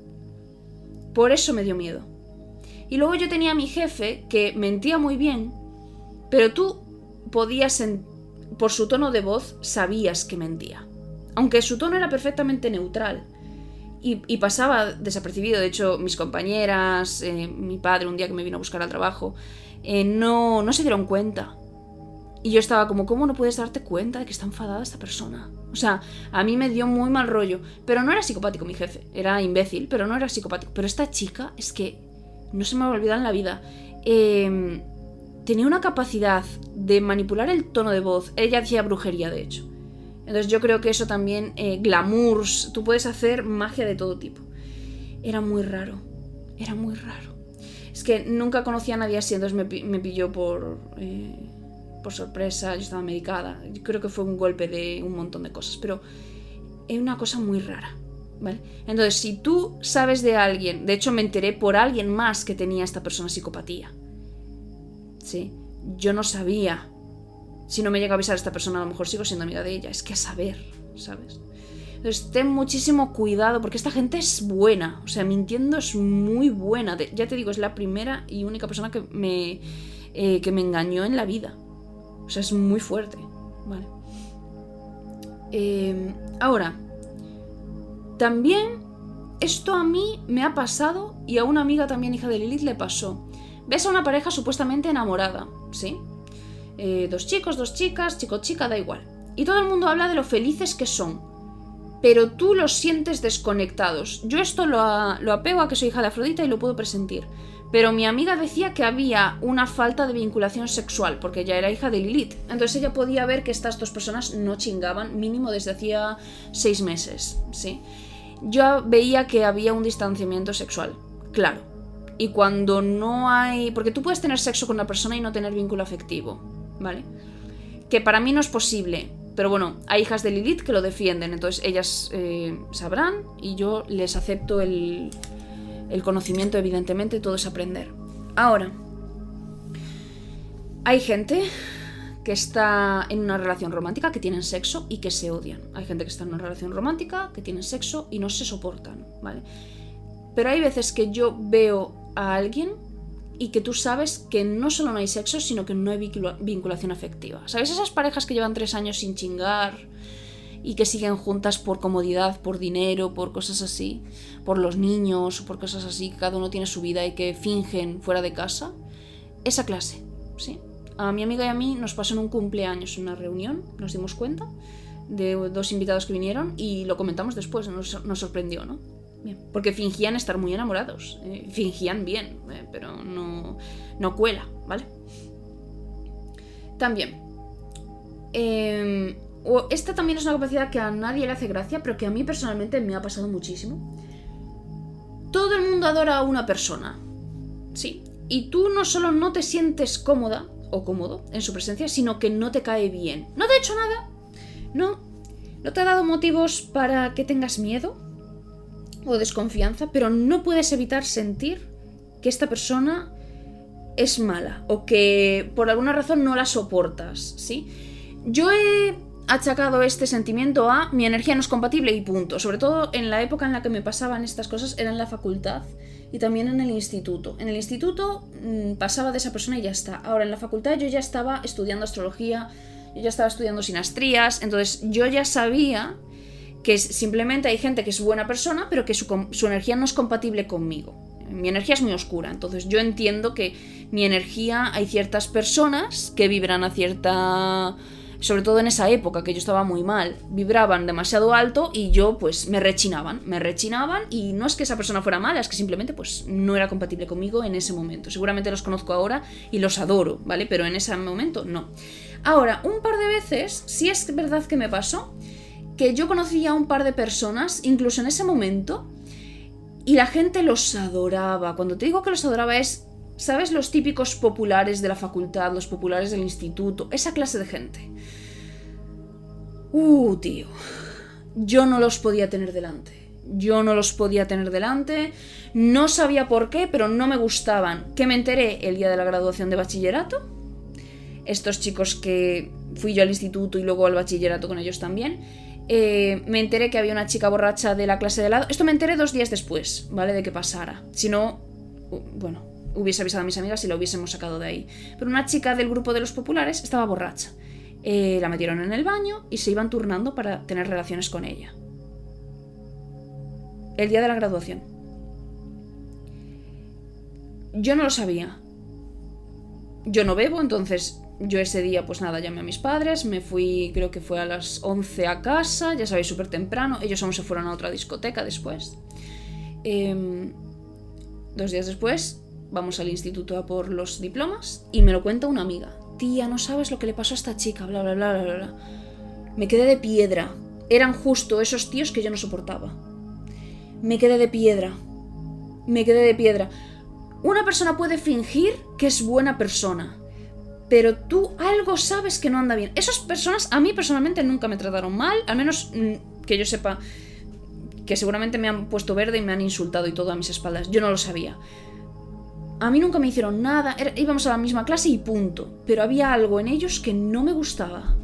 Por eso me dio miedo. Y luego yo tenía a mi jefe que mentía muy bien, pero tú podías, por su tono de voz, sabías que mentía. Aunque su tono era perfectamente neutral y pasaba desapercibido. De hecho, mis compañeras, mi padre un día que me vino a buscar al trabajo, no se dieron cuenta. Y yo estaba como, ¿cómo no puedes darte cuenta de que está enfadada esta persona? O sea, a mí me dio muy mal rollo. Pero no era psicopático mi jefe, era imbécil, pero no era psicopático. Pero esta chica, es que no se me va a olvidar en la vida. Tenía una capacidad de manipular el tono de voz. Ella hacía brujería, de hecho. Entonces yo creo que eso también, glamours, tú puedes hacer magia de todo tipo. Era muy raro, era muy raro. Es que nunca conocía a nadie así, entonces me pilló por sorpresa, yo estaba medicada. Yo creo que fue un golpe de un montón de cosas, pero es una cosa muy rara, ¿vale? Entonces, si tú sabes de alguien, de hecho me enteré por alguien más que tenía esta persona psicopatía, ¿sí? Yo no sabía. Si no me llega a avisar esta persona, a lo mejor sigo siendo amiga de ella. Es que a saber, ¿sabes? Entonces ten muchísimo cuidado, porque esta gente es buena. O sea, mintiendo es muy buena. Ya te digo, es la primera y única persona que me engañó en la vida. O sea, es muy fuerte, ¿vale? Ahora, también esto a mí me ha pasado y a una amiga también, hija de Lilith, le pasó. Ves a una pareja supuestamente enamorada, ¿sí? Dos chicos, dos chicas, chico-chica, da igual. Y todo el mundo habla de lo felices que son, pero tú los sientes desconectados. Yo esto lo apego a que soy hija de Afrodita y lo puedo presentir. Pero mi amiga decía que había una falta de vinculación sexual, porque ella era hija de Lilith. Entonces ella podía ver que estas dos personas no chingaban, mínimo desde hacía 6 meses, ¿sí? Yo veía que había un distanciamiento sexual, claro. Y cuando no hay... Porque tú puedes tener sexo con una persona y no tener vínculo afectivo, ¿vale? Que para mí no es posible. Pero bueno, hay hijas de Lilith que lo defienden. Entonces ellas sabrán y yo les acepto el conocimiento, evidentemente. Todo es aprender. Ahora, hay gente que está en una relación romántica, que tienen sexo y que se odian. Hay gente que está en una relación romántica, que tienen sexo y no se soportan, ¿vale? Pero hay veces que yo veo a alguien y que tú sabes que no solo no hay sexo, sino que no hay vinculación afectiva. ¿Sabes? Esas parejas que llevan 3 años sin chingar y que siguen juntas por comodidad, por dinero, por cosas así, por los niños, por cosas así, que cada uno tiene su vida y que fingen fuera de casa. Esa clase, ¿sí? A mi amiga y a mí nos pasó en un cumpleaños, en una reunión, nos dimos cuenta de 2 invitados que vinieron y lo comentamos después, nos sorprendió, ¿no? Bien, porque fingían estar muy enamorados, fingían bien, pero no cuela, ¿vale? También, esta también es una capacidad que a nadie le hace gracia, pero que a mí personalmente me ha pasado muchísimo. Todo el mundo adora a una persona, sí, y tú no solo no te sientes cómoda o cómodo en su presencia, sino que no te cae bien. No te ha hecho nada, no te ha dado motivos para que tengas miedo o desconfianza, pero no puedes evitar sentir que esta persona es mala o que por alguna razón no la soportas, ¿sí? Yo he achacado este sentimiento a mi energía no es compatible y punto. Sobre todo en la época en la que me pasaban estas cosas era en la facultad y también en el instituto. En el instituto pasaba de esa persona y ya está. Ahora en la facultad yo ya estaba estudiando astrología, yo ya estaba estudiando sinastrías, entonces yo ya sabía que simplemente hay gente que es buena persona, pero que su energía no es compatible conmigo. Mi energía es muy oscura, entonces yo entiendo que mi energía, hay ciertas personas que vibran a cierta... Sobre todo en esa época, que yo estaba muy mal, vibraban demasiado alto y yo pues me rechinaban y no es que esa persona fuera mala, es que simplemente pues no era compatible conmigo en ese momento. Seguramente los conozco ahora y los adoro, ¿vale? Pero en ese momento no. Ahora, un par de veces, sí es verdad que me pasó, que yo conocía a un par de personas, incluso en ese momento, y la gente los adoraba. Cuando te digo que los adoraba es, ¿sabes? Los típicos populares de la facultad, los populares del instituto, esa clase de gente. Tío. Yo no los podía tener delante. No sabía por qué, pero no me gustaban. Que me enteré el día de la graduación de bachillerato. Estos chicos que fui yo al instituto y luego al bachillerato con ellos también. Me enteré que había una chica borracha de la clase de lado. Esto me enteré 2 días después, ¿vale? De que pasara. Si no, bueno, hubiese avisado a mis amigas y la hubiésemos sacado de ahí. Pero una chica del grupo de los populares estaba borracha. La metieron en el baño y se iban turnando para tener relaciones con ella. El día de la graduación. Yo no lo sabía. Yo no bebo, entonces yo ese día pues nada, llamé a mis padres, me fui, creo que fue a las 11 a casa, ya sabéis, súper temprano. Ellos aún se fueron a otra discoteca después. 2 días después vamos al instituto a por los diplomas y me lo cuenta una amiga. Tía, no sabes lo que le pasó a esta chica, bla, bla, bla, bla, bla. Me quedé de piedra. Eran justo esos tíos que yo no soportaba. Me quedé de piedra. Una persona puede fingir que es buena persona, pero tú algo sabes que no anda bien. Esas personas a mí personalmente nunca me trataron mal, al menos que yo sepa, que seguramente me han puesto verde y me han insultado y todo a mis espaldas. Yo no lo sabía. A mí nunca me hicieron nada, íbamos a la misma clase y punto. Pero había algo en ellos que no me gustaba.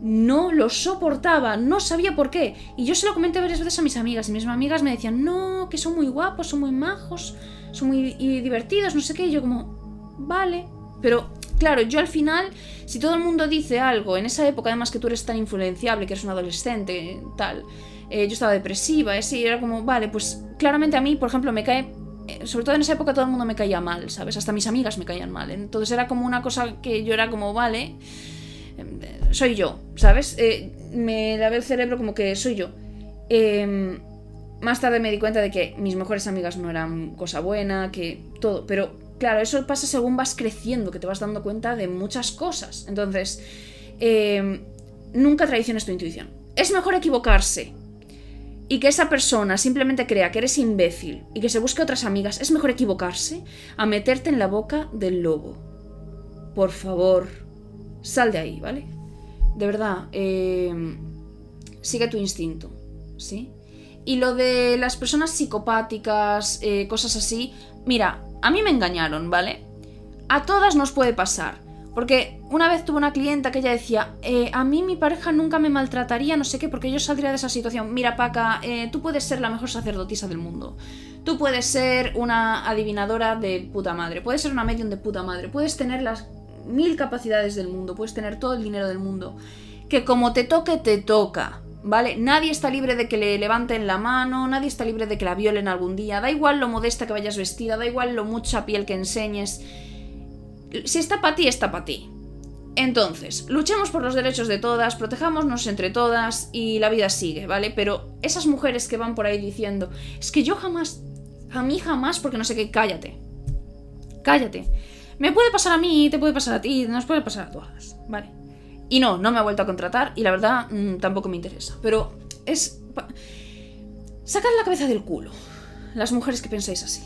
No lo soportaba, no sabía por qué. Y yo se lo comenté varias veces a mis amigas. Y mis amigas me decían, no, que son muy guapos, son muy majos, son muy divertidos, no sé qué. Y yo como, vale. Pero claro, yo al final, si todo el mundo dice algo, en esa época además que tú eres tan influenciable, que eres un adolescente, tal, yo estaba depresiva, y era como, vale, pues claramente a mí, por ejemplo, me cae... Sobre todo en esa época todo el mundo me caía mal, ¿sabes? Hasta mis amigas me caían mal. Entonces era como una cosa que yo era como, vale, soy yo, ¿sabes? Me lavé el cerebro como que soy yo. Más tarde me di cuenta de que mis mejores amigas no eran cosa buena, que todo. Pero claro, eso pasa según vas creciendo, que te vas dando cuenta de muchas cosas. Entonces, nunca traiciones tu intuición. Es mejor equivocarse y que esa persona simplemente crea que eres imbécil y que se busque otras amigas, es mejor equivocarse a meterte en la boca del lobo. Por favor, sal de ahí, ¿vale? De verdad, sigue tu instinto, ¿sí? Y lo de las personas psicopáticas, cosas así, mira, a mí me engañaron, ¿vale? A todas nos puede pasar. Porque una vez tuve una clienta que ella decía, a mí mi pareja nunca me maltrataría, no sé qué, porque yo saldría de esa situación. Mira, Paca, tú puedes ser la mejor sacerdotisa del mundo. Tú puedes ser una adivinadora de puta madre. Puedes ser una medium de puta madre. Puedes tener las 1000 capacidades del mundo. Puedes tener todo el dinero del mundo. Que como te toque, te toca, ¿vale? Nadie está libre de que le levanten la mano. Nadie está libre de que la violen algún día. Da igual lo modesta que vayas vestida. Da igual lo mucha piel que enseñes. Si está para ti, está para ti. Entonces, luchemos por los derechos de todas, protejámonos entre todas y la vida sigue, ¿vale? Pero esas mujeres que van por ahí diciendo, es que yo jamás, a mí jamás, porque no sé qué, cállate. Me puede pasar a mí, te puede pasar a ti, nos puede pasar a todas, ¿vale? Y no me ha vuelto a contratar y la verdad tampoco me interesa. Pero es... Sacad la cabeza del culo, las mujeres que pensáis así,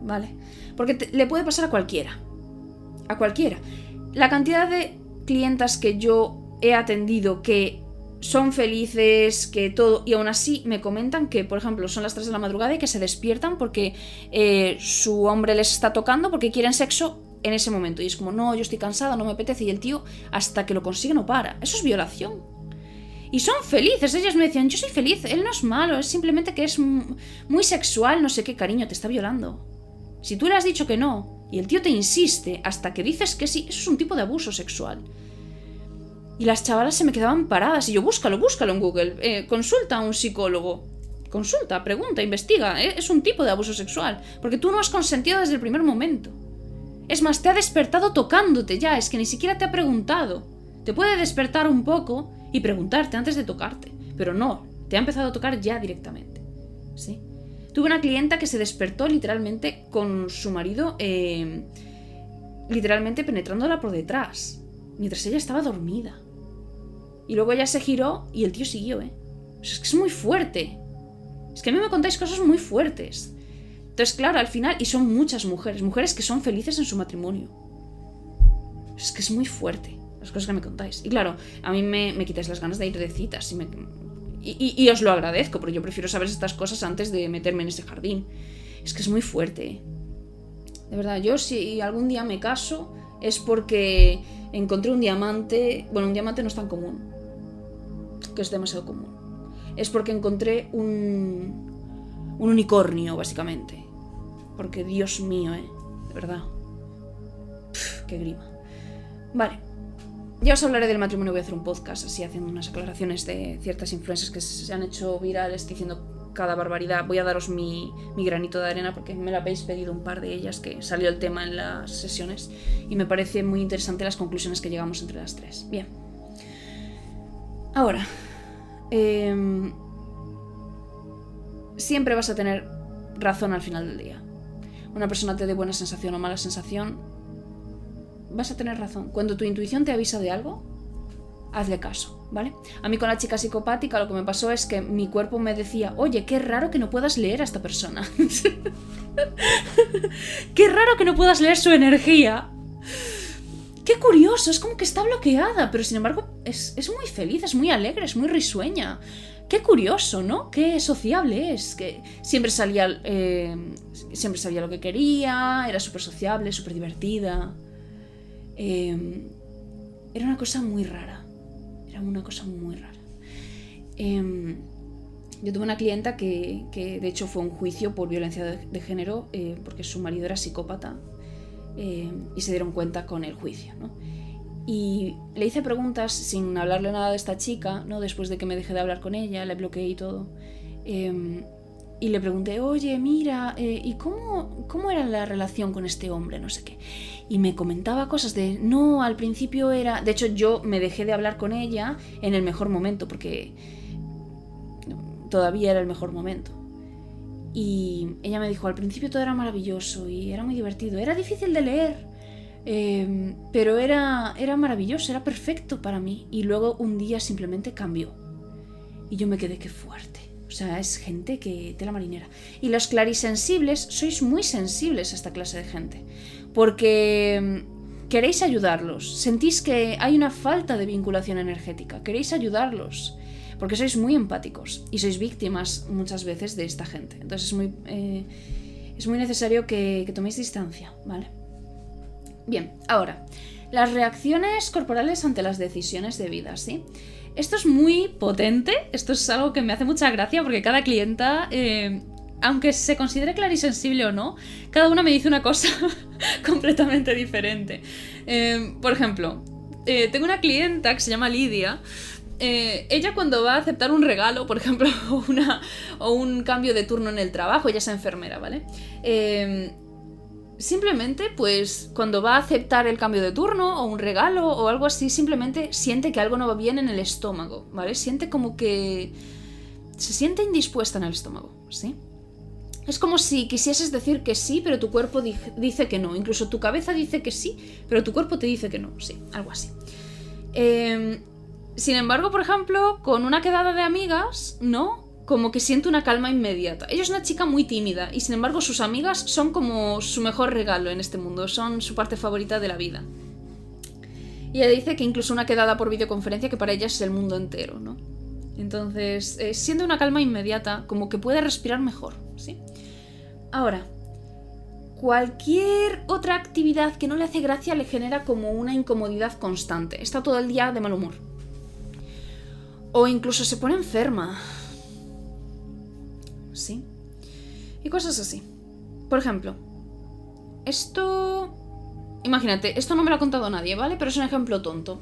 ¿vale? Porque le puede pasar a cualquiera. A cualquiera. La cantidad de clientas que yo he atendido que son felices, que todo, y aún así me comentan que, por ejemplo, son las 3 de la madrugada y que se despiertan porque su hombre les está tocando porque quieren sexo en ese momento. Y es como, no, yo estoy cansada, no me apetece. Y el tío, hasta que lo consigue, no para. Eso es violación. Y son felices. Ellas me decían, yo soy feliz, él no es malo, es simplemente que es muy sexual, no sé qué, cariño, te está violando. Si tú le has dicho que no y el tío te insiste hasta que dices que sí, eso es un tipo de abuso sexual. Y las chavalas se me quedaban paradas. Y yo, búscalo en Google. Consulta a un psicólogo. Consulta, pregunta, investiga. Es un tipo de abuso sexual. Porque tú no has consentido desde el primer momento. Es más, te ha despertado tocándote ya. Es que ni siquiera te ha preguntado. Te puede despertar un poco y preguntarte antes de tocarte. Pero no, te ha empezado a tocar ya directamente. ¿Sí? Tuve una clienta que se despertó literalmente con su marido, literalmente penetrándola por detrás, mientras ella estaba dormida. Y luego ella se giró y el tío siguió, Es que es muy fuerte. Es que a mí me contáis cosas muy fuertes. Entonces, claro, al final, y son muchas mujeres que son felices en su matrimonio. Es que es muy fuerte las cosas que me contáis. Y claro, a mí me quitáis las ganas de ir de citas y os lo agradezco, porque yo prefiero saber estas cosas antes de meterme en ese jardín. Es que es muy fuerte. De verdad, yo si algún día me caso es porque encontré un diamante. Bueno, un diamante no es tan común, que es demasiado común. Es porque encontré un unicornio, básicamente. Porque, Dios mío, de verdad. Qué grima. Vale. Ya os hablaré del matrimonio, voy a hacer un podcast así haciendo unas aclaraciones de ciertas influencias que se han hecho virales diciendo cada barbaridad. Voy a daros mi granito de arena porque me lo habéis pedido un par de ellas, que salió el tema en las sesiones y me parece muy interesante las conclusiones que llegamos entre las tres. Bien. Ahora, siempre vas a tener razón al final del día. Una persona te dé buena sensación o mala sensación, vas a tener razón. Cuando tu intuición te avisa de algo, hazle caso, ¿vale? A mí con la chica psicopática lo que me pasó es que mi cuerpo me decía, oye, qué raro que no puedas leer a esta persona. Qué raro que no puedas leer su energía. Qué curioso, es como que está bloqueada, pero sin embargo es muy feliz, es muy alegre, es muy risueña. Qué curioso, ¿no? Qué sociable es. Que siempre sabía lo que quería, era súper sociable, súper divertida. Era una cosa muy rara. Yo tuve una clienta que de hecho fue a un juicio por violencia de género porque su marido era psicópata y se dieron cuenta con el juicio, ¿no? Y le hice preguntas sin hablarle nada de esta chica, ¿no? Después de que me dejé de hablar con ella, la bloqueé y todo. Y le pregunté, oye, mira, ¿y cómo era la relación con este hombre? No sé qué. Y me comentaba cosas de, no, al principio era... De hecho, yo me dejé de hablar con ella en el mejor momento, porque todavía era el mejor momento. Y ella me dijo, al principio todo era maravilloso y era muy divertido. Era difícil de leer, pero era maravilloso, era perfecto para mí. Y luego un día simplemente cambió. Y yo me quedé, qué fuerte. O sea, es gente que tela marinera. Y los clarisensibles sois muy sensibles a esta clase de gente. Porque queréis ayudarlos. Sentís que hay una falta de vinculación energética. Queréis ayudarlos. Porque sois muy empáticos. Y sois víctimas muchas veces de esta gente. Entonces es muy necesario que toméis distancia, ¿vale? Bien, ahora, las reacciones corporales ante las decisiones de vida, ¿sí? Esto es muy potente, esto es algo que me hace mucha gracia porque cada clienta, aunque se considere clarisensible o no, cada una me dice una cosa completamente diferente. Por ejemplo, tengo una clienta que se llama Lidia. Ella cuando va a aceptar un regalo, por ejemplo, o un cambio de turno en el trabajo, ella es enfermera, ¿vale? Simplemente, pues, cuando va a aceptar el cambio de turno o un regalo o algo así, simplemente siente que algo no va bien en el estómago, ¿vale? Siente como que se siente indispuesta en el estómago, ¿sí? Es como si quisieses decir que sí, pero tu cuerpo dice que no. Incluso tu cabeza dice que sí, pero tu cuerpo te dice que no, sí, algo así. Sin embargo, por ejemplo, con una quedada de amigas, ¿no? Como que siente una calma inmediata. Ella es una chica muy tímida y sin embargo sus amigas son como su mejor regalo en este mundo, son su parte favorita de la vida. Y ella dice que incluso una quedada por videoconferencia que para ella es el mundo entero, ¿no? Entonces, siente una calma inmediata, como que puede respirar mejor, ¿sí? Ahora, cualquier otra actividad que no le hace gracia le genera como una incomodidad constante. Está todo el día de mal humor. O incluso se pone enferma. ¿Sí? Y cosas así. Por ejemplo, esto... Imagínate, esto no me lo ha contado nadie, ¿vale? Pero es un ejemplo tonto.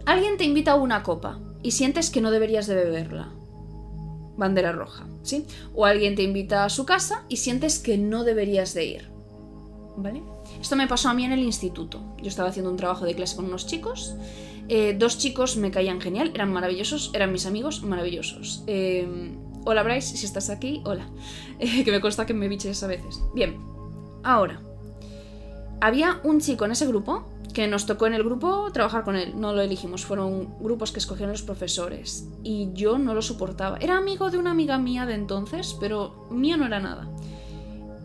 Alguien te invita a una copa y sientes que no deberías de beberla. Bandera roja, ¿sí? O alguien te invita a su casa y sientes que no deberías de ir, ¿vale? Esto me pasó a mí en el instituto. Yo estaba haciendo un trabajo de clase con unos chicos. 2 chicos me caían genial, eran maravillosos, eran mis amigos maravillosos. Hola Bryce, si estás aquí, hola. Que me consta que me biches a veces. Bien, ahora, había un chico en ese grupo que nos tocó en el grupo trabajar con él, no lo elegimos, fueron grupos que escogieron los profesores y yo no lo soportaba. Era amigo de una amiga mía de entonces, pero mío no era nada.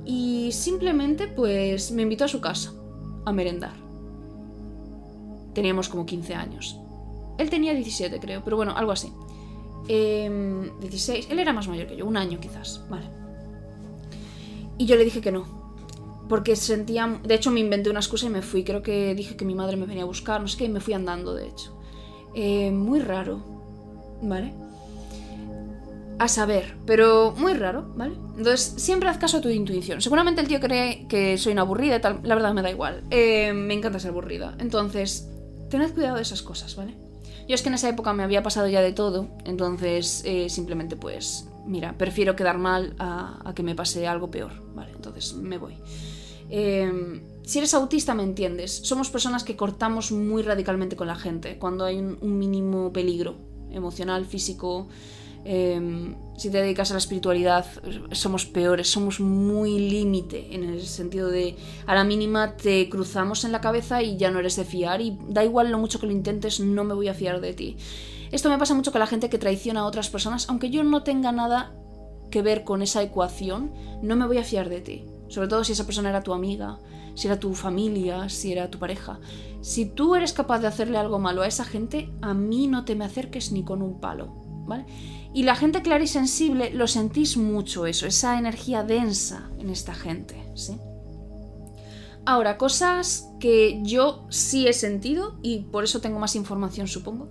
Y simplemente pues me invitó a su casa a merendar. Teníamos como 15 años. Él tenía 17 creo, pero bueno, algo así. 16, él era más mayor que yo, un año quizás, vale. Y yo le dije que no. Porque sentía... De hecho, me inventé una excusa y me fui. Creo que dije que mi madre me venía a buscar, no sé qué, y me fui andando, de hecho. Muy raro, ¿vale? A saber, pero muy raro, ¿vale? Entonces, siempre haz caso a tu intuición. Seguramente el tío cree que soy una aburrida y tal. La verdad me da igual. Me encanta ser aburrida. Entonces, tened cuidado de esas cosas, ¿vale? Yo es que en esa época me había pasado ya de todo. Entonces, simplemente pues... Mira, prefiero quedar mal a que me pase algo peor, ¿vale? Entonces, me voy. Si eres autista me entiendes. Somos personas que cortamos muy radicalmente con la gente cuando hay un mínimo peligro emocional, físico. Si te dedicas a la espiritualidad somos peores, somos muy límite en el sentido de a la mínima te cruzamos en la cabeza y ya no eres de fiar y da igual lo mucho que lo intentes, no me voy a fiar de ti. Esto me pasa mucho con la gente que traiciona a otras personas, aunque yo no tenga nada que ver con esa ecuación, no me voy a fiar de ti. Sobre todo si esa persona era tu amiga, si era tu familia, si era tu pareja. Si tú eres capaz de hacerle algo malo a esa gente, a mí no te me acerques ni con un palo, ¿vale? Y la gente clara y sensible lo sentís mucho eso, esa energía densa en esta gente, ¿sí? Ahora, cosas que yo sí he sentido y por eso tengo más información, supongo.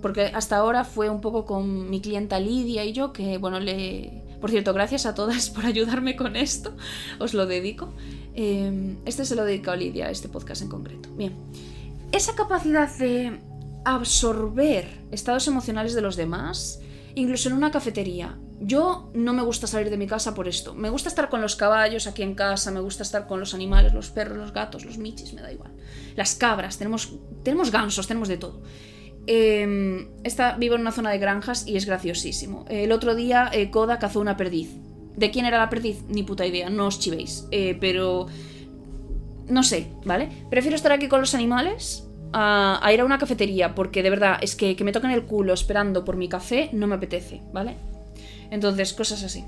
Porque hasta ahora fue un poco con mi clienta Lidia y yo, que bueno, por cierto, gracias a todas por ayudarme con esto, os lo dedico. Este se lo dedico a Lidia, este podcast en concreto. Bien, esa capacidad de absorber estados emocionales de los demás, incluso en una cafetería. Yo no me gusta salir de mi casa por esto. Me gusta estar con los caballos aquí en casa, me gusta estar con los animales, los perros, los gatos, los michis, me da igual. Las cabras, tenemos gansos, tenemos de todo. Vivo en una zona de granjas y es graciosísimo. El otro día Koda cazó una perdiz. ¿De quién era la perdiz? Ni puta idea, no os chivéis. Pero no sé, ¿vale? Prefiero estar aquí con los animales a ir a una cafetería, porque de verdad es que me toquen el culo esperando por mi café no me apetece, ¿vale? Entonces, cosas así.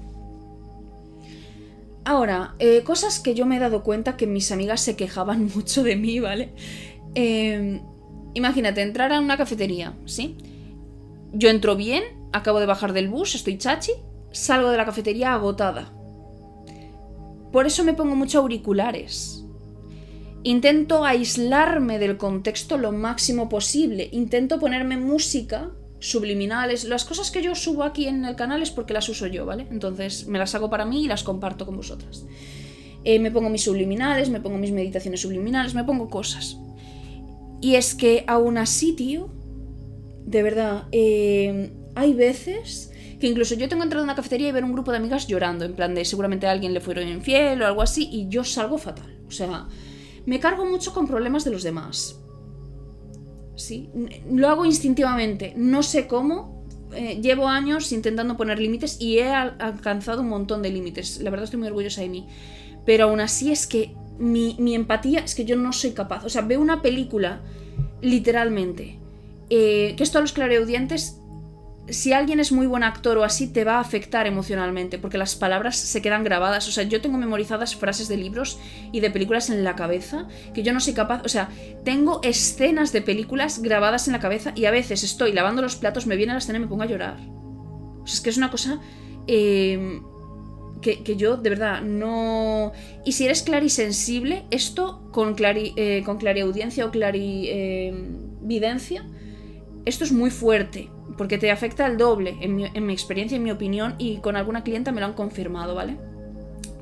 Ahora, cosas que yo me he dado cuenta que mis amigas se quejaban mucho de mí, ¿vale? Imagínate, entrar a una cafetería, ¿sí? Yo entro bien, acabo de bajar del bus, estoy chachi, salgo de la cafetería agotada. Por eso me pongo mucho auriculares. Intento aislarme del contexto lo máximo posible. Intento ponerme música, subliminales. Las cosas que yo subo aquí en el canal es porque las uso yo, ¿vale? Entonces me las hago para mí y las comparto con vosotras. Me pongo mis subliminales, me pongo mis meditaciones subliminales, me pongo cosas. Y es que aún así, tío, de verdad, hay veces que incluso yo tengo entrado en una cafetería y ver un grupo de amigas llorando, en plan de seguramente a alguien le fueron infiel o algo así, y yo salgo fatal. O sea, me cargo mucho con problemas de los demás. ¿Sí? Lo hago instintivamente, no sé cómo. Llevo años intentando poner límites y he alcanzado un montón de límites. La verdad estoy muy orgullosa de mí. Pero aún así es que mi empatía es que yo no soy capaz. O sea, veo una película, literalmente, que esto a los clareaudientes, si alguien es muy buen actor o así, te va a afectar emocionalmente, porque las palabras se quedan grabadas. O sea, yo tengo memorizadas frases de libros y de películas en la cabeza que yo no soy capaz. O sea, tengo escenas de películas grabadas en la cabeza y a veces estoy lavando los platos, me viene la escena y me pongo a llorar. O sea, es que es una cosa que yo, de verdad, no... Y si eres clarisensible, esto con clariaudiencia o clarividencia, esto es muy fuerte, porque te afecta el doble, en mi experiencia, en mi opinión, y con alguna clienta me lo han confirmado, ¿vale?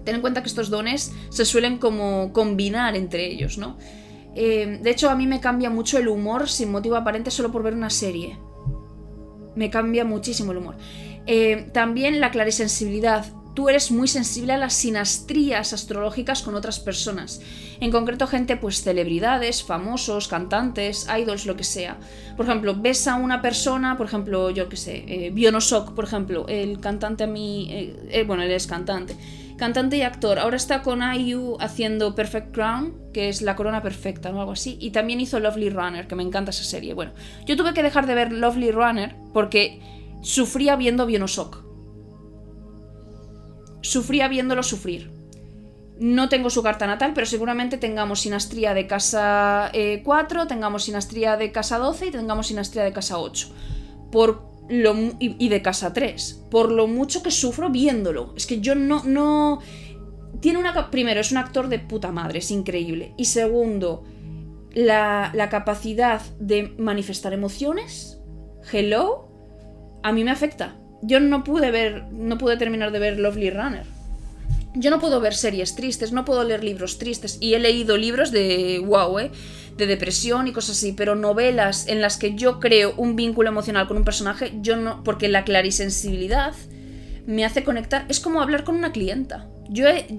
Ten en cuenta que estos dones se suelen como combinar entre ellos, ¿no? De hecho, a mí me cambia mucho el humor sin motivo aparente solo por ver una serie. Me cambia muchísimo el humor. También la clarisensibilidad. Tú eres muy sensible a las sinastrías astrológicas con otras personas. En concreto, gente, pues celebridades, famosos, cantantes, idols, lo que sea. Por ejemplo, ves a una persona, por ejemplo, yo qué sé, Bionoshock, por ejemplo, el cantante a mí... bueno, él es cantante. Cantante y actor. Ahora está con IU haciendo Perfect Crown, que es la corona perfecta, ¿no? Algo así. Y también hizo Lovely Runner, que me encanta esa serie. Bueno, yo tuve que dejar de ver Lovely Runner porque sufría viendo Bionoshock. Sufría viéndolo sufrir. No tengo su carta natal, pero seguramente tengamos sinastría de casa 4, tengamos sinastría de casa 12 y tengamos sinastría de casa 8. Y de casa 3. Por lo mucho que sufro viéndolo. Es que yo no... Primero, es un actor de puta madre, es increíble. Y segundo, la capacidad de manifestar emociones. Hello. A mí me afecta. Yo no pude terminar de ver Lovely Runner. Yo no puedo ver series tristes, no puedo leer libros tristes. Y he leído libros de de depresión y cosas así, pero novelas en las que yo creo un vínculo emocional con un personaje, yo no, porque la clarisensibilidad me hace conectar. Es como hablar con una clienta.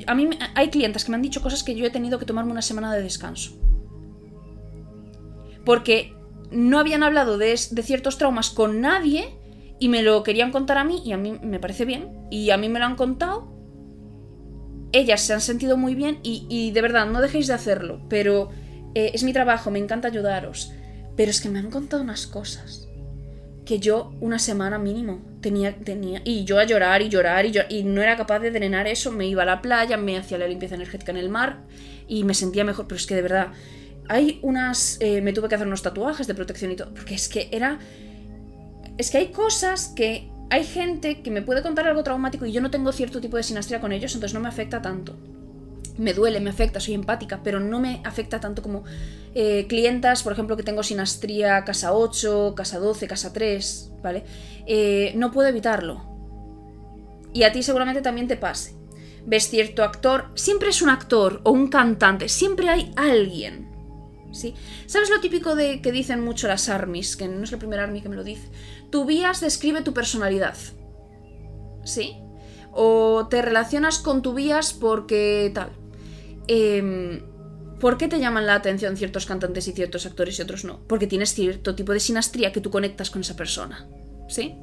A mí hay clientas que me han dicho cosas que yo he tenido que tomarme una semana de descanso. Porque no habían hablado de ciertos traumas con nadie y me lo querían contar a mí, y a mí me parece bien, y a mí me lo han contado. Ellas se han sentido muy bien y de verdad, no dejéis de hacerlo, pero es mi trabajo, me encanta ayudaros. Pero es que me han contado unas cosas que yo una semana mínimo tenía y yo a llorar y no era capaz de drenar eso. Me iba a la playa, me hacía la limpieza energética en el mar y me sentía mejor, pero es que de verdad me tuve que hacer unos tatuajes de protección y todo, porque es que hay cosas que hay gente que me puede contar algo traumático y yo no tengo cierto tipo de sinastría con ellos, entonces no me afecta tanto. Me duele, me afecta, soy empática, pero no me afecta tanto como clientas, por ejemplo, que tengo sinastría casa 8, casa 12, casa 3, ¿vale? No puedo evitarlo. Y a ti seguramente también te pase. Ves cierto actor, siempre es un actor o un cantante, siempre hay alguien, ¿sí? ¿Sabes lo típico que dicen mucho las armies? Que no es la primera army que me lo dice. Tu bias describe tu personalidad, ¿sí? O te relacionas con tu bias porque tal. ¿Por qué te llaman la atención ciertos cantantes y ciertos actores y otros no? Porque tienes cierto tipo de sinastría que tú conectas con esa persona, ¿sí?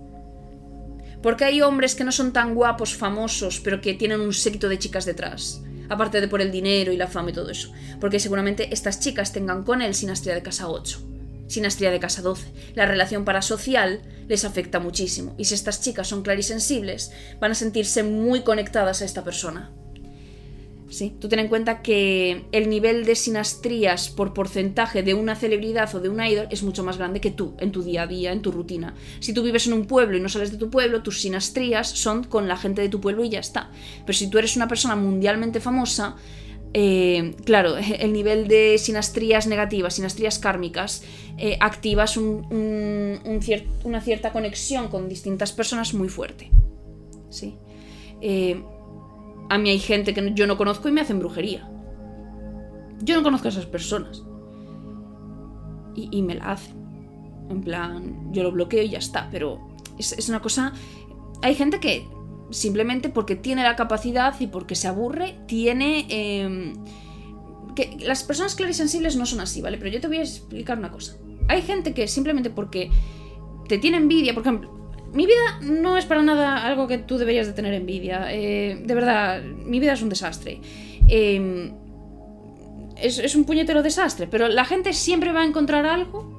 Porque hay hombres que no son tan guapos, famosos, pero que tienen un séquito de chicas detrás, aparte de por el dinero y la fama y todo eso. Porque seguramente estas chicas tengan con él sinastría de casa 8, sinastría de casa 12. La relación parasocial les afecta muchísimo. Y si estas chicas son clarisensibles, van a sentirse muy conectadas a esta persona. ¿Sí? Tú ten en cuenta que el nivel de sinastrías por porcentaje de una celebridad o de un idol es mucho más grande que tú, en tu día a día, en tu rutina. Si tú vives en un pueblo y no sales de tu pueblo, tus sinastrías son con la gente de tu pueblo y ya está. Pero si tú eres una persona mundialmente famosa, claro, el nivel de sinastrías negativas, sinastrías kármicas, activas una cierta conexión con distintas personas muy fuerte. ¿Sí? A mí hay gente que yo no conozco y me hacen brujería. Yo no conozco a esas personas. Y me la hacen. En plan, yo lo bloqueo y ya está. Pero es una cosa... Hay gente que simplemente porque tiene la capacidad y porque se aburre, tiene... que las personas clarisensibles no son así, ¿vale? Pero yo te voy a explicar una cosa. Hay gente que simplemente porque te tiene envidia, por ejemplo... Mi vida no es para nada algo que tú deberías de tener envidia. De verdad, mi vida es un desastre. Es un puñetero desastre, pero la gente siempre va a encontrar algo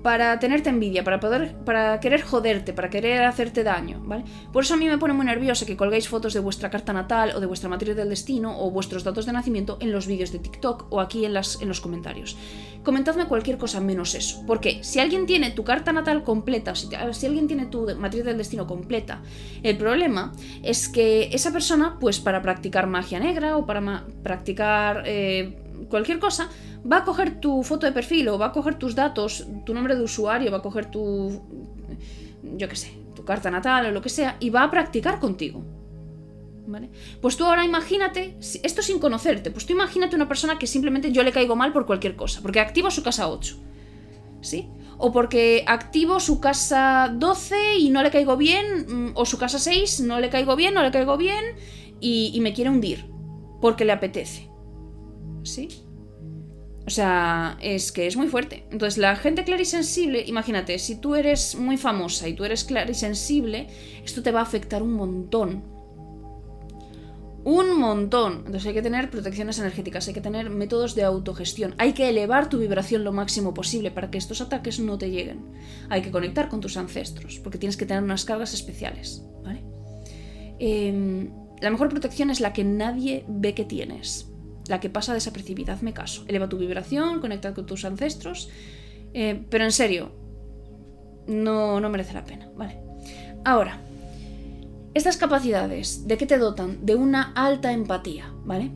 para tenerte envidia, para querer joderte, para querer hacerte daño, ¿vale? Por eso a mí me pone muy nerviosa que colguéis fotos de vuestra carta natal o de vuestra matriz del destino o vuestros datos de nacimiento en los vídeos de TikTok o aquí en los comentarios. Comentadme cualquier cosa menos eso, porque si alguien tiene tu carta natal completa, o si alguien tiene tu matriz del destino completa, el problema es que esa persona, pues para practicar magia negra o para practicar cualquier cosa, va a coger tu foto de perfil o va a coger tus datos, tu nombre de usuario, va a coger tu carta natal o lo que sea y va a practicar contigo. ¿vale? Pues tú ahora imagínate, esto sin conocerte, pues tú imagínate una persona que simplemente yo le caigo mal por cualquier cosa, porque activo su casa 8, ¿sí? O porque activo su casa 12 y no le caigo bien, o su casa 6, no le caigo bien, y me quiere hundir, porque le apetece, ¿sí? O sea, es que es muy fuerte. Entonces, la gente clarisensible, imagínate, si tú eres muy famosa y tú eres clarisensible, esto te va a afectar un montón. Un montón. Entonces hay que tener protecciones energéticas, hay que tener métodos de autogestión, hay que elevar tu vibración lo máximo posible para que estos ataques no te lleguen. Hay que conectar con tus ancestros, porque tienes que tener unas cargas especiales, ¿vale? La mejor protección es la que nadie ve que tienes, la que pasa desapercibida. Hazme caso. Eleva tu vibración, conecta con tus ancestros, pero en serio, no merece la pena, ¿vale? Ahora, estas capacidades, ¿de qué te dotan? De una alta empatía, ¿vale?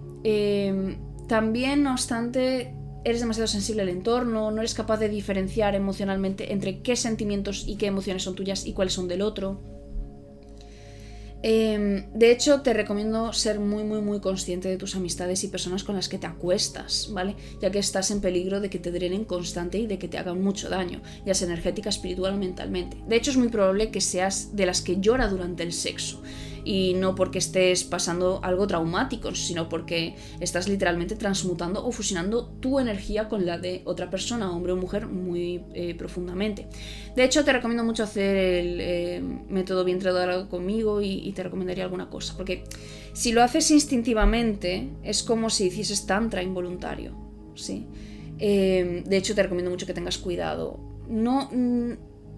También, no obstante, eres demasiado sensible al entorno, no eres capaz de diferenciar emocionalmente entre qué sentimientos y qué emociones son tuyas y cuáles son del otro. De hecho, te recomiendo ser muy consciente de tus amistades y personas con las que te acuestas, ¿vale? Ya que estás en peligro de que te drenen constante y de que te hagan mucho daño, ya sea energética, espiritual o mentalmente. De hecho, es muy probable que seas de las que llora durante el sexo. Y no porque estés pasando algo traumático, sino porque estás literalmente transmutando o fusionando tu energía con la de otra persona, hombre o mujer, muy profundamente. De hecho, te recomiendo mucho hacer el método vientre dorado conmigo y te recomendaría alguna cosa. Porque si lo haces instintivamente, es como si hicieses tantra involuntario, ¿sí? De hecho, te recomiendo mucho que tengas cuidado.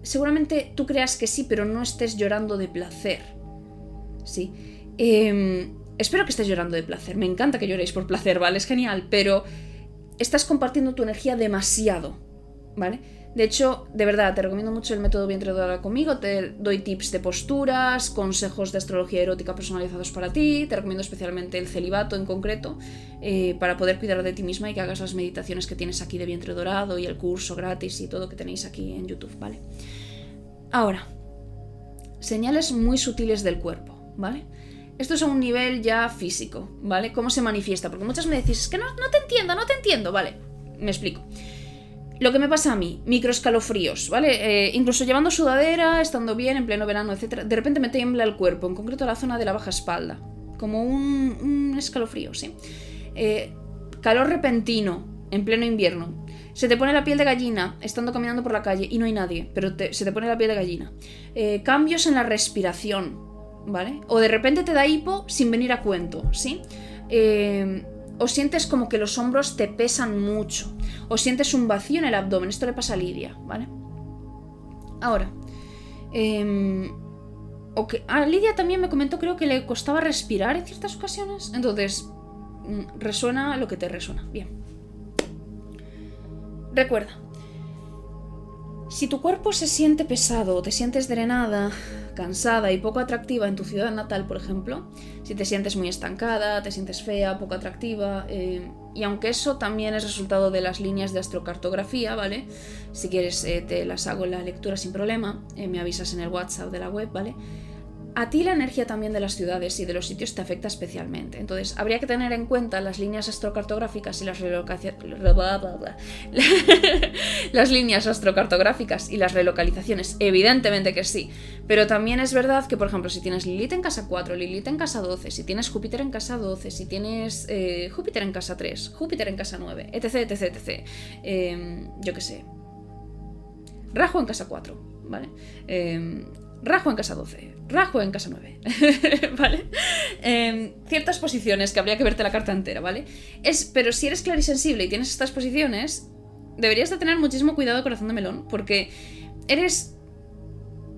Seguramente tú creas que sí, pero no estés llorando de placer. Sí. Espero que estés llorando de placer. Me encanta que lloréis por placer, ¿vale? Es genial, pero estás compartiendo tu energía demasiado, ¿vale? De hecho, de verdad, te recomiendo mucho el método vientre dorado conmigo. Te doy tips de posturas, consejos de astrología erótica personalizados para ti. Te recomiendo especialmente el celibato en concreto, para poder cuidar de ti misma y que hagas las meditaciones que tienes aquí de vientre dorado y el curso gratis y todo que tenéis aquí en YouTube, ¿vale? Ahora, señales muy sutiles del cuerpo, ¿vale? Esto es a un nivel ya físico, ¿vale? ¿Cómo se manifiesta? Porque muchas me decís, es que no te entiendo, ¿vale? Me explico. Lo que me pasa a mí, microescalofríos, ¿vale? Incluso llevando sudadera, estando bien, en pleno verano, etc. De repente me tiembla el cuerpo, en concreto la zona de la baja espalda. Como un escalofrío, ¿sí? Calor repentino, en pleno invierno. Se te pone la piel de gallina estando caminando por la calle y no hay nadie, pero se te pone la piel de gallina. Cambios en la respiración, ¿vale? O de repente te da hipo sin venir a cuento, ¿sí? O sientes como que los hombros te pesan mucho, o sientes un vacío en el abdomen. Esto le pasa a Lidia, ¿vale? Ahora, a Lidia también me comentó, creo que le costaba respirar en ciertas ocasiones. Entonces, resuena lo que te resuena. Bien. Recuerda, si tu cuerpo se siente pesado, te sientes drenada, cansada y poco atractiva en tu ciudad natal, por ejemplo, si te sientes muy estancada, te sientes fea, poco atractiva, y aunque eso también es resultado de las líneas de astrocartografía, ¿vale? Si quieres te las hago en la lectura sin problema, me avisas en el WhatsApp de la web, ¿vale? A ti la energía también de las ciudades y de los sitios te afecta especialmente. Entonces, habría que tener en cuenta las líneas astrocartográficas y las líneas astrocartográficas y las relocalizaciones. Evidentemente que sí. Pero también es verdad que, por ejemplo, si tienes Lilith en casa 4, Lilith en casa 12, si tienes Júpiter en casa 12, si tienes Júpiter en casa 3, Júpiter en casa 9, etc. Yo qué sé. Rajo en casa 4, ¿vale? Rajo en casa 12, Rajo en casa 9, ¿vale? Ciertas posiciones que habría que verte la carta entera, ¿vale? Pero si eres clarisensible y tienes estas posiciones, deberías de tener muchísimo cuidado, corazón de melón, porque eres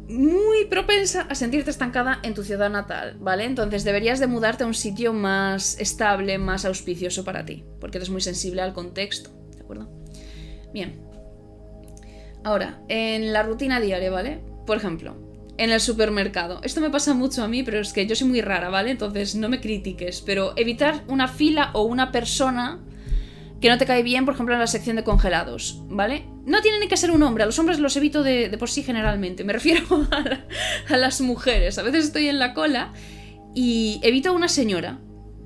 muy propensa a sentirte estancada en tu ciudad natal, ¿vale? Entonces deberías de mudarte a un sitio más estable, más auspicioso para ti, porque eres muy sensible al contexto, ¿de acuerdo? Bien. Ahora, en la rutina diaria, ¿vale? Por ejemplo, en el supermercado. Esto me pasa mucho a mí, pero es que yo soy muy rara, ¿vale? Entonces no me critiques, pero evitar una fila o una persona que no te cae bien, por ejemplo, en la sección de congelados, ¿vale? No tiene ni que ser un hombre, a los hombres los evito de por sí generalmente. Me refiero a las mujeres. A veces estoy en la cola y evito a una señora,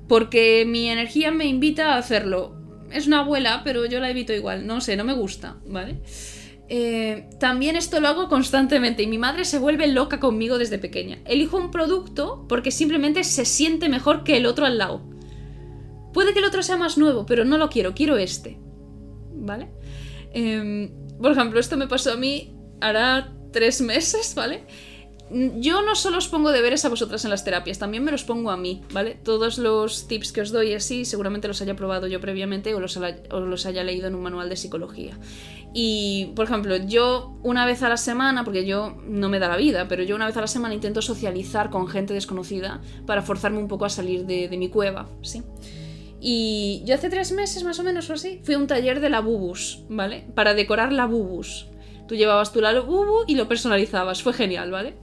porque mi energía me invita a hacerlo. Es una abuela, pero yo la evito igual, no sé, no me gusta, ¿vale? También esto lo hago constantemente y mi madre se vuelve loca conmigo desde pequeña. Elijo un producto porque simplemente se siente mejor que el otro al lado. Puede que el otro sea más nuevo, pero no lo quiero este, ¿vale? Por ejemplo, esto me pasó a mí hará 3 meses, ¿vale? Yo no solo os pongo deberes a vosotras en las terapias, también me los pongo a mí, ¿vale? Todos los tips que os doy así seguramente los haya probado yo previamente o los haya leído en un manual de psicología. Y, por ejemplo, yo una vez a la semana, porque yo no me da la vida, pero yo una vez a la semana intento socializar con gente desconocida para forzarme un poco a salir de mi cueva, ¿sí? Y yo hace 3 meses más o menos o así fui a un taller de Labubus, ¿vale? Para decorar Labubus. Tú llevabas tu Labubu y lo personalizabas. Fue genial, ¿vale?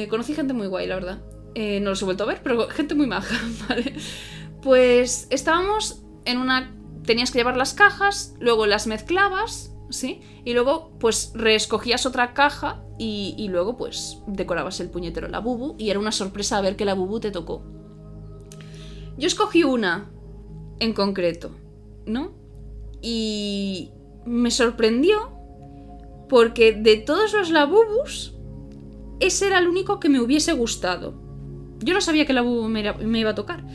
Conocí gente muy guay, la verdad. No los he vuelto a ver, pero gente muy maja, ¿vale? Pues estábamos en una... Tenías que llevar las cajas, luego las mezclabas, ¿sí? Y luego, pues, reescogías otra caja y luego, pues, decorabas el puñetero Labubu y era una sorpresa a ver qué Labubu te tocó. Yo escogí una en concreto, ¿no? Y me sorprendió porque de todos los Labubus, ese era el único que me hubiese gustado. Yo no sabía que Labubu me iba a tocar,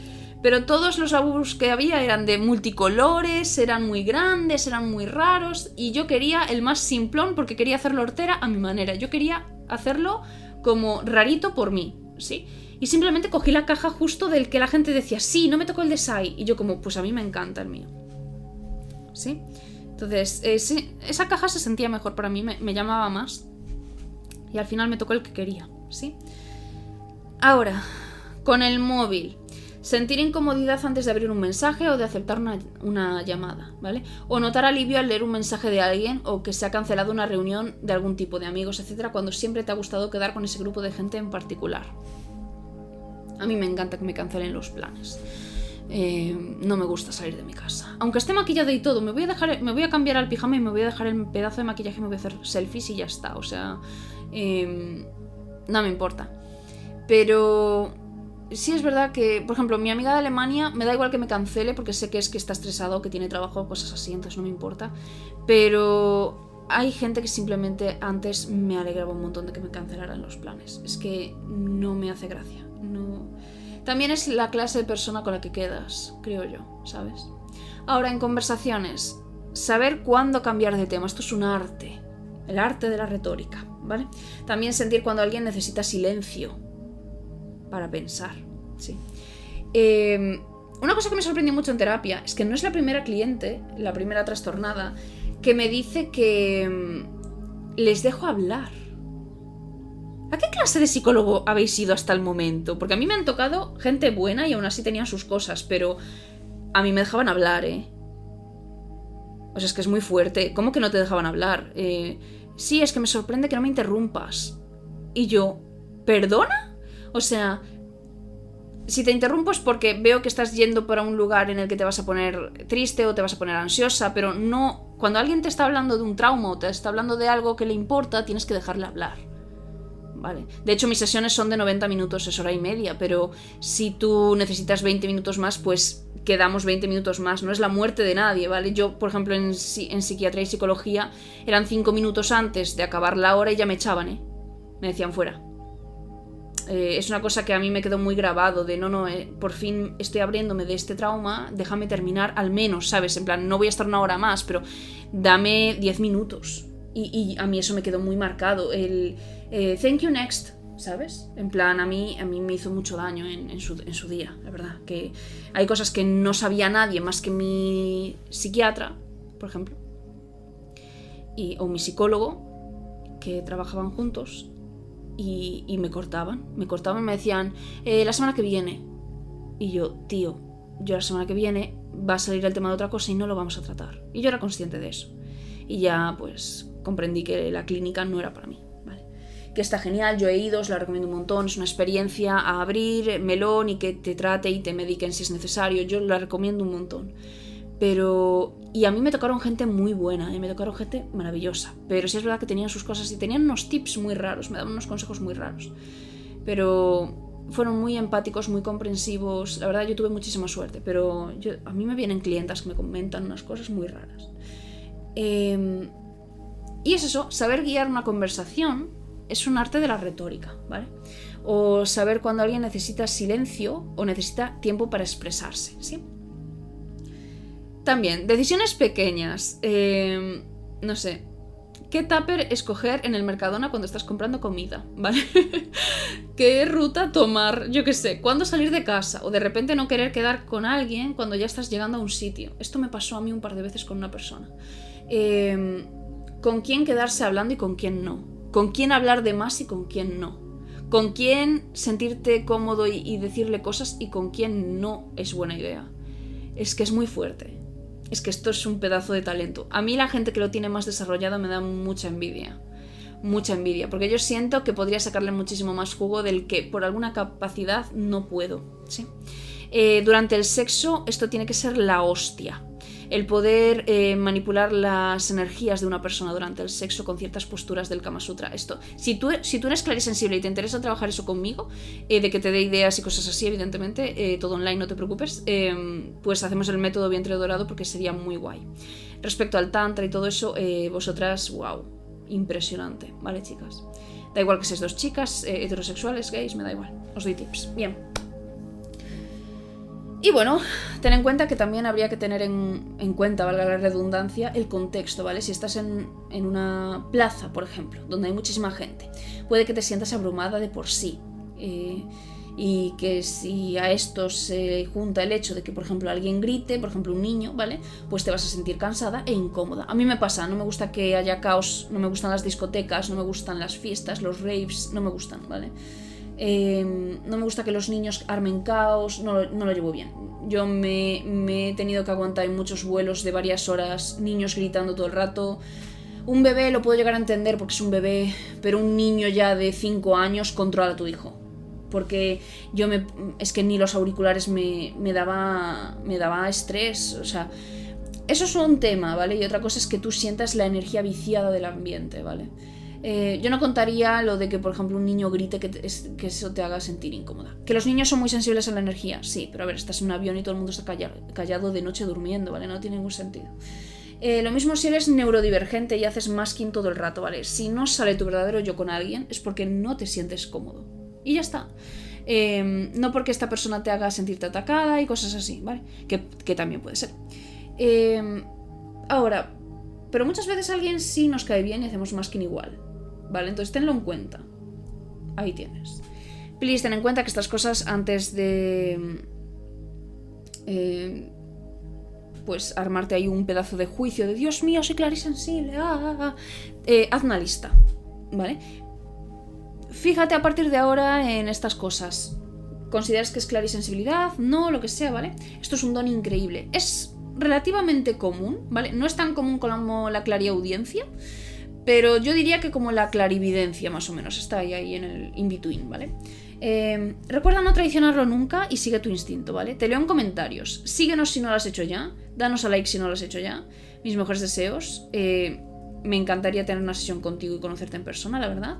pero todos los Labubus que había eran de multicolores, eran muy grandes, eran muy raros, y yo quería el más simplón porque quería hacerlo hortera a mi manera. Yo quería hacerlo como rarito por mí, ¿sí? Y simplemente cogí la caja justo del que la gente decía, sí, no me tocó el de Sai. Y yo como, pues a mí me encanta el mío, ¿sí? Entonces, sí, esa caja se sentía mejor para mí, me llamaba más. Y al final me tocó el que quería, ¿sí? Ahora, con el móvil. Sentir incomodidad antes de abrir un mensaje o de aceptar una llamada, ¿vale? O notar alivio al leer un mensaje de alguien o que se ha cancelado una reunión de algún tipo de amigos, etcétera, cuando siempre te ha gustado quedar con ese grupo de gente en particular. A mí me encanta que me cancelen los planes. No me gusta salir de mi casa. Aunque esté maquillada y todo, me voy a cambiar al pijama y me voy a dejar el pedazo de maquillaje y me voy a hacer selfies y ya está. O sea, no me importa. Pero sí es verdad que, por ejemplo, mi amiga de Alemania, me da igual que me cancele porque sé que es que está estresado, que tiene trabajo, cosas así, entonces no me importa. Pero hay gente que simplemente antes me alegraba un montón de que me cancelaran los planes. Es que no me hace gracia. No. También es la clase de persona con la que quedas, creo yo, ¿sabes? Ahora, en conversaciones, saber cuándo cambiar de tema. Esto es un arte, el arte de la retórica, ¿vale? También sentir cuando alguien necesita silencio para pensar, ¿sí? Una cosa que me sorprendió mucho en terapia es que no es la primera cliente, la primera trastornada, que me dice que les dejo hablar. ¿A qué clase de psicólogo habéis ido hasta el momento? Porque a mí me han tocado gente buena y aún así tenían sus cosas, pero a mí me dejaban hablar, ¿eh? O sea, es que es muy fuerte. ¿Cómo que no te dejaban hablar? Sí, es que me sorprende que no me interrumpas. Y yo, ¿perdona? O sea, si te interrumpo es porque veo que estás yendo para un lugar en el que te vas a poner triste o te vas a poner ansiosa, pero no... Cuando alguien te está hablando de un trauma o te está hablando de algo que le importa, tienes que dejarle hablar. Vale. De hecho, mis sesiones son de 90 minutos, es hora y media, pero si tú necesitas 20 minutos más, pues quedamos 20 minutos más. No es la muerte de nadie, ¿vale? Yo, por ejemplo, en psiquiatría y psicología, eran 5 minutos antes de acabar la hora y ya me echaban, ¿eh? Me decían fuera. Es una cosa que a mí me quedó muy grabado, de por fin estoy abriéndome de este trauma, déjame terminar al menos, ¿sabes? En plan, no voy a estar una hora más, pero dame 10 minutos. Y a mí eso me quedó muy marcado, el thank you next, ¿sabes? En plan, a mí me hizo mucho daño en su día, la verdad. Que hay cosas que no sabía nadie más que mi psiquiatra, por ejemplo, o mi psicólogo, que trabajaban juntos, y me cortaban, me decían, la semana que viene. Y yo, tío, yo la semana que viene va a salir el tema de otra cosa y no lo vamos a tratar. Y yo era consciente de eso. Y ya, pues, comprendí que la clínica no era para mí, ¿vale? Que está genial, yo he ido, os la recomiendo un montón, es una experiencia a abrir melón y que te trate y te mediquen si es necesario, yo la recomiendo un montón. Pero... Y a mí me tocaron gente muy buena, me tocaron gente maravillosa, pero sí es verdad que tenían sus cosas y tenían unos tips muy raros, me daban unos consejos muy raros. Pero fueron muy empáticos, muy comprensivos. La verdad, yo tuve muchísima suerte, pero a mí me vienen clientas que me comentan unas cosas muy raras. Y es eso, saber guiar una conversación es un arte de la retórica, ¿vale? O saber cuando alguien necesita silencio o necesita tiempo para expresarse, ¿sí? También, decisiones pequeñas. No sé, ¿qué tupper escoger en el Mercadona cuando estás comprando comida? ¿Vale? ¿Qué ruta tomar? Yo qué sé, ¿cuándo salir de casa? O de repente no querer quedar con alguien cuando ya estás llegando a un sitio. Esto me pasó a mí un par de veces con una persona. ¿Con quién quedarse hablando y con quién no? ¿Con quién hablar de más y con quién no? ¿Con quién sentirte cómodo y decirle cosas y con quién no es buena idea? Es que es muy fuerte. Es que esto es un pedazo de talento. A mí la gente que lo tiene más desarrollado me da mucha envidia. Mucha envidia. Porque yo siento que podría sacarle muchísimo más jugo del que por alguna capacidad no puedo. ¿Sí? Durante el sexo esto tiene que ser la hostia. El poder manipular las energías de una persona durante el sexo con ciertas posturas del Kama Sutra. Esto, si tú eres clarisensible y te interesa trabajar eso conmigo, de que te dé ideas y cosas así, evidentemente, todo online, no te preocupes, pues hacemos el método vientre dorado porque sería muy guay. Respecto al tantra y todo eso, vosotras, wow, impresionante, ¿vale, chicas? Da igual que seáis dos chicas, heterosexuales, gays, me da igual, os doy tips. Bien. Y bueno, ten en cuenta que también habría que tener en cuenta, valga la redundancia, el contexto, ¿vale? Si estás en una plaza, por ejemplo, donde hay muchísima gente, puede que te sientas abrumada de por sí. Y que si a esto se junta el hecho de que, por ejemplo, alguien grite, por ejemplo, un niño, ¿vale? Pues te vas a sentir cansada e incómoda. A mí me pasa, no me gusta que haya caos, no me gustan las discotecas, no me gustan las fiestas, los raves, no me gustan, ¿vale? No me gusta que los niños armen caos, no lo llevo bien. Yo me he tenido que aguantar en muchos vuelos de varias horas, niños gritando todo el rato. Un bebé lo puedo llegar a entender porque es un bebé, pero un niño ya de 5 años, controla a tu hijo. Porque es que ni los auriculares me daba estrés, o sea, eso es un tema, ¿vale? Y otra cosa es que tú sientas la energía viciada del ambiente, ¿vale? Yo no contaría lo de que, por ejemplo, un niño grite que eso te haga sentir incómoda. Que los niños son muy sensibles a la energía, sí, pero a ver, estás en un avión y todo el mundo está callado de noche durmiendo, ¿vale? No tiene ningún sentido. Lo mismo si eres neurodivergente y haces masking todo el rato, ¿vale? Si no sale tu verdadero yo con alguien es porque no te sientes cómodo. Y ya está. No porque esta persona te haga sentirte atacada y cosas así, ¿vale? Que también puede ser. Ahora, pero muchas veces alguien sí nos cae bien y hacemos masking igual, ¿vale? Entonces tenlo en cuenta. Ahí tienes. Please, ten en cuenta que estas cosas antes de pues armarte ahí un pedazo de juicio de Dios mío, soy clarisensible, haz una lista, ¿vale? Fíjate a partir de ahora en estas cosas. ¿Consideras que es clarisensibilidad? No, lo que sea, ¿vale? Esto es un don increíble. Es relativamente común, ¿vale? No es tan común como la clariaudiencia, pero yo diría que como la clarividencia, más o menos. Está ahí en el in-between, ¿vale? Recuerda no traicionarlo nunca y sigue tu instinto, ¿vale? Te leo en comentarios. Síguenos si no lo has hecho ya. Danos a like si no lo has hecho ya. Mis mejores deseos. Me encantaría tener una sesión contigo y conocerte en persona, la verdad.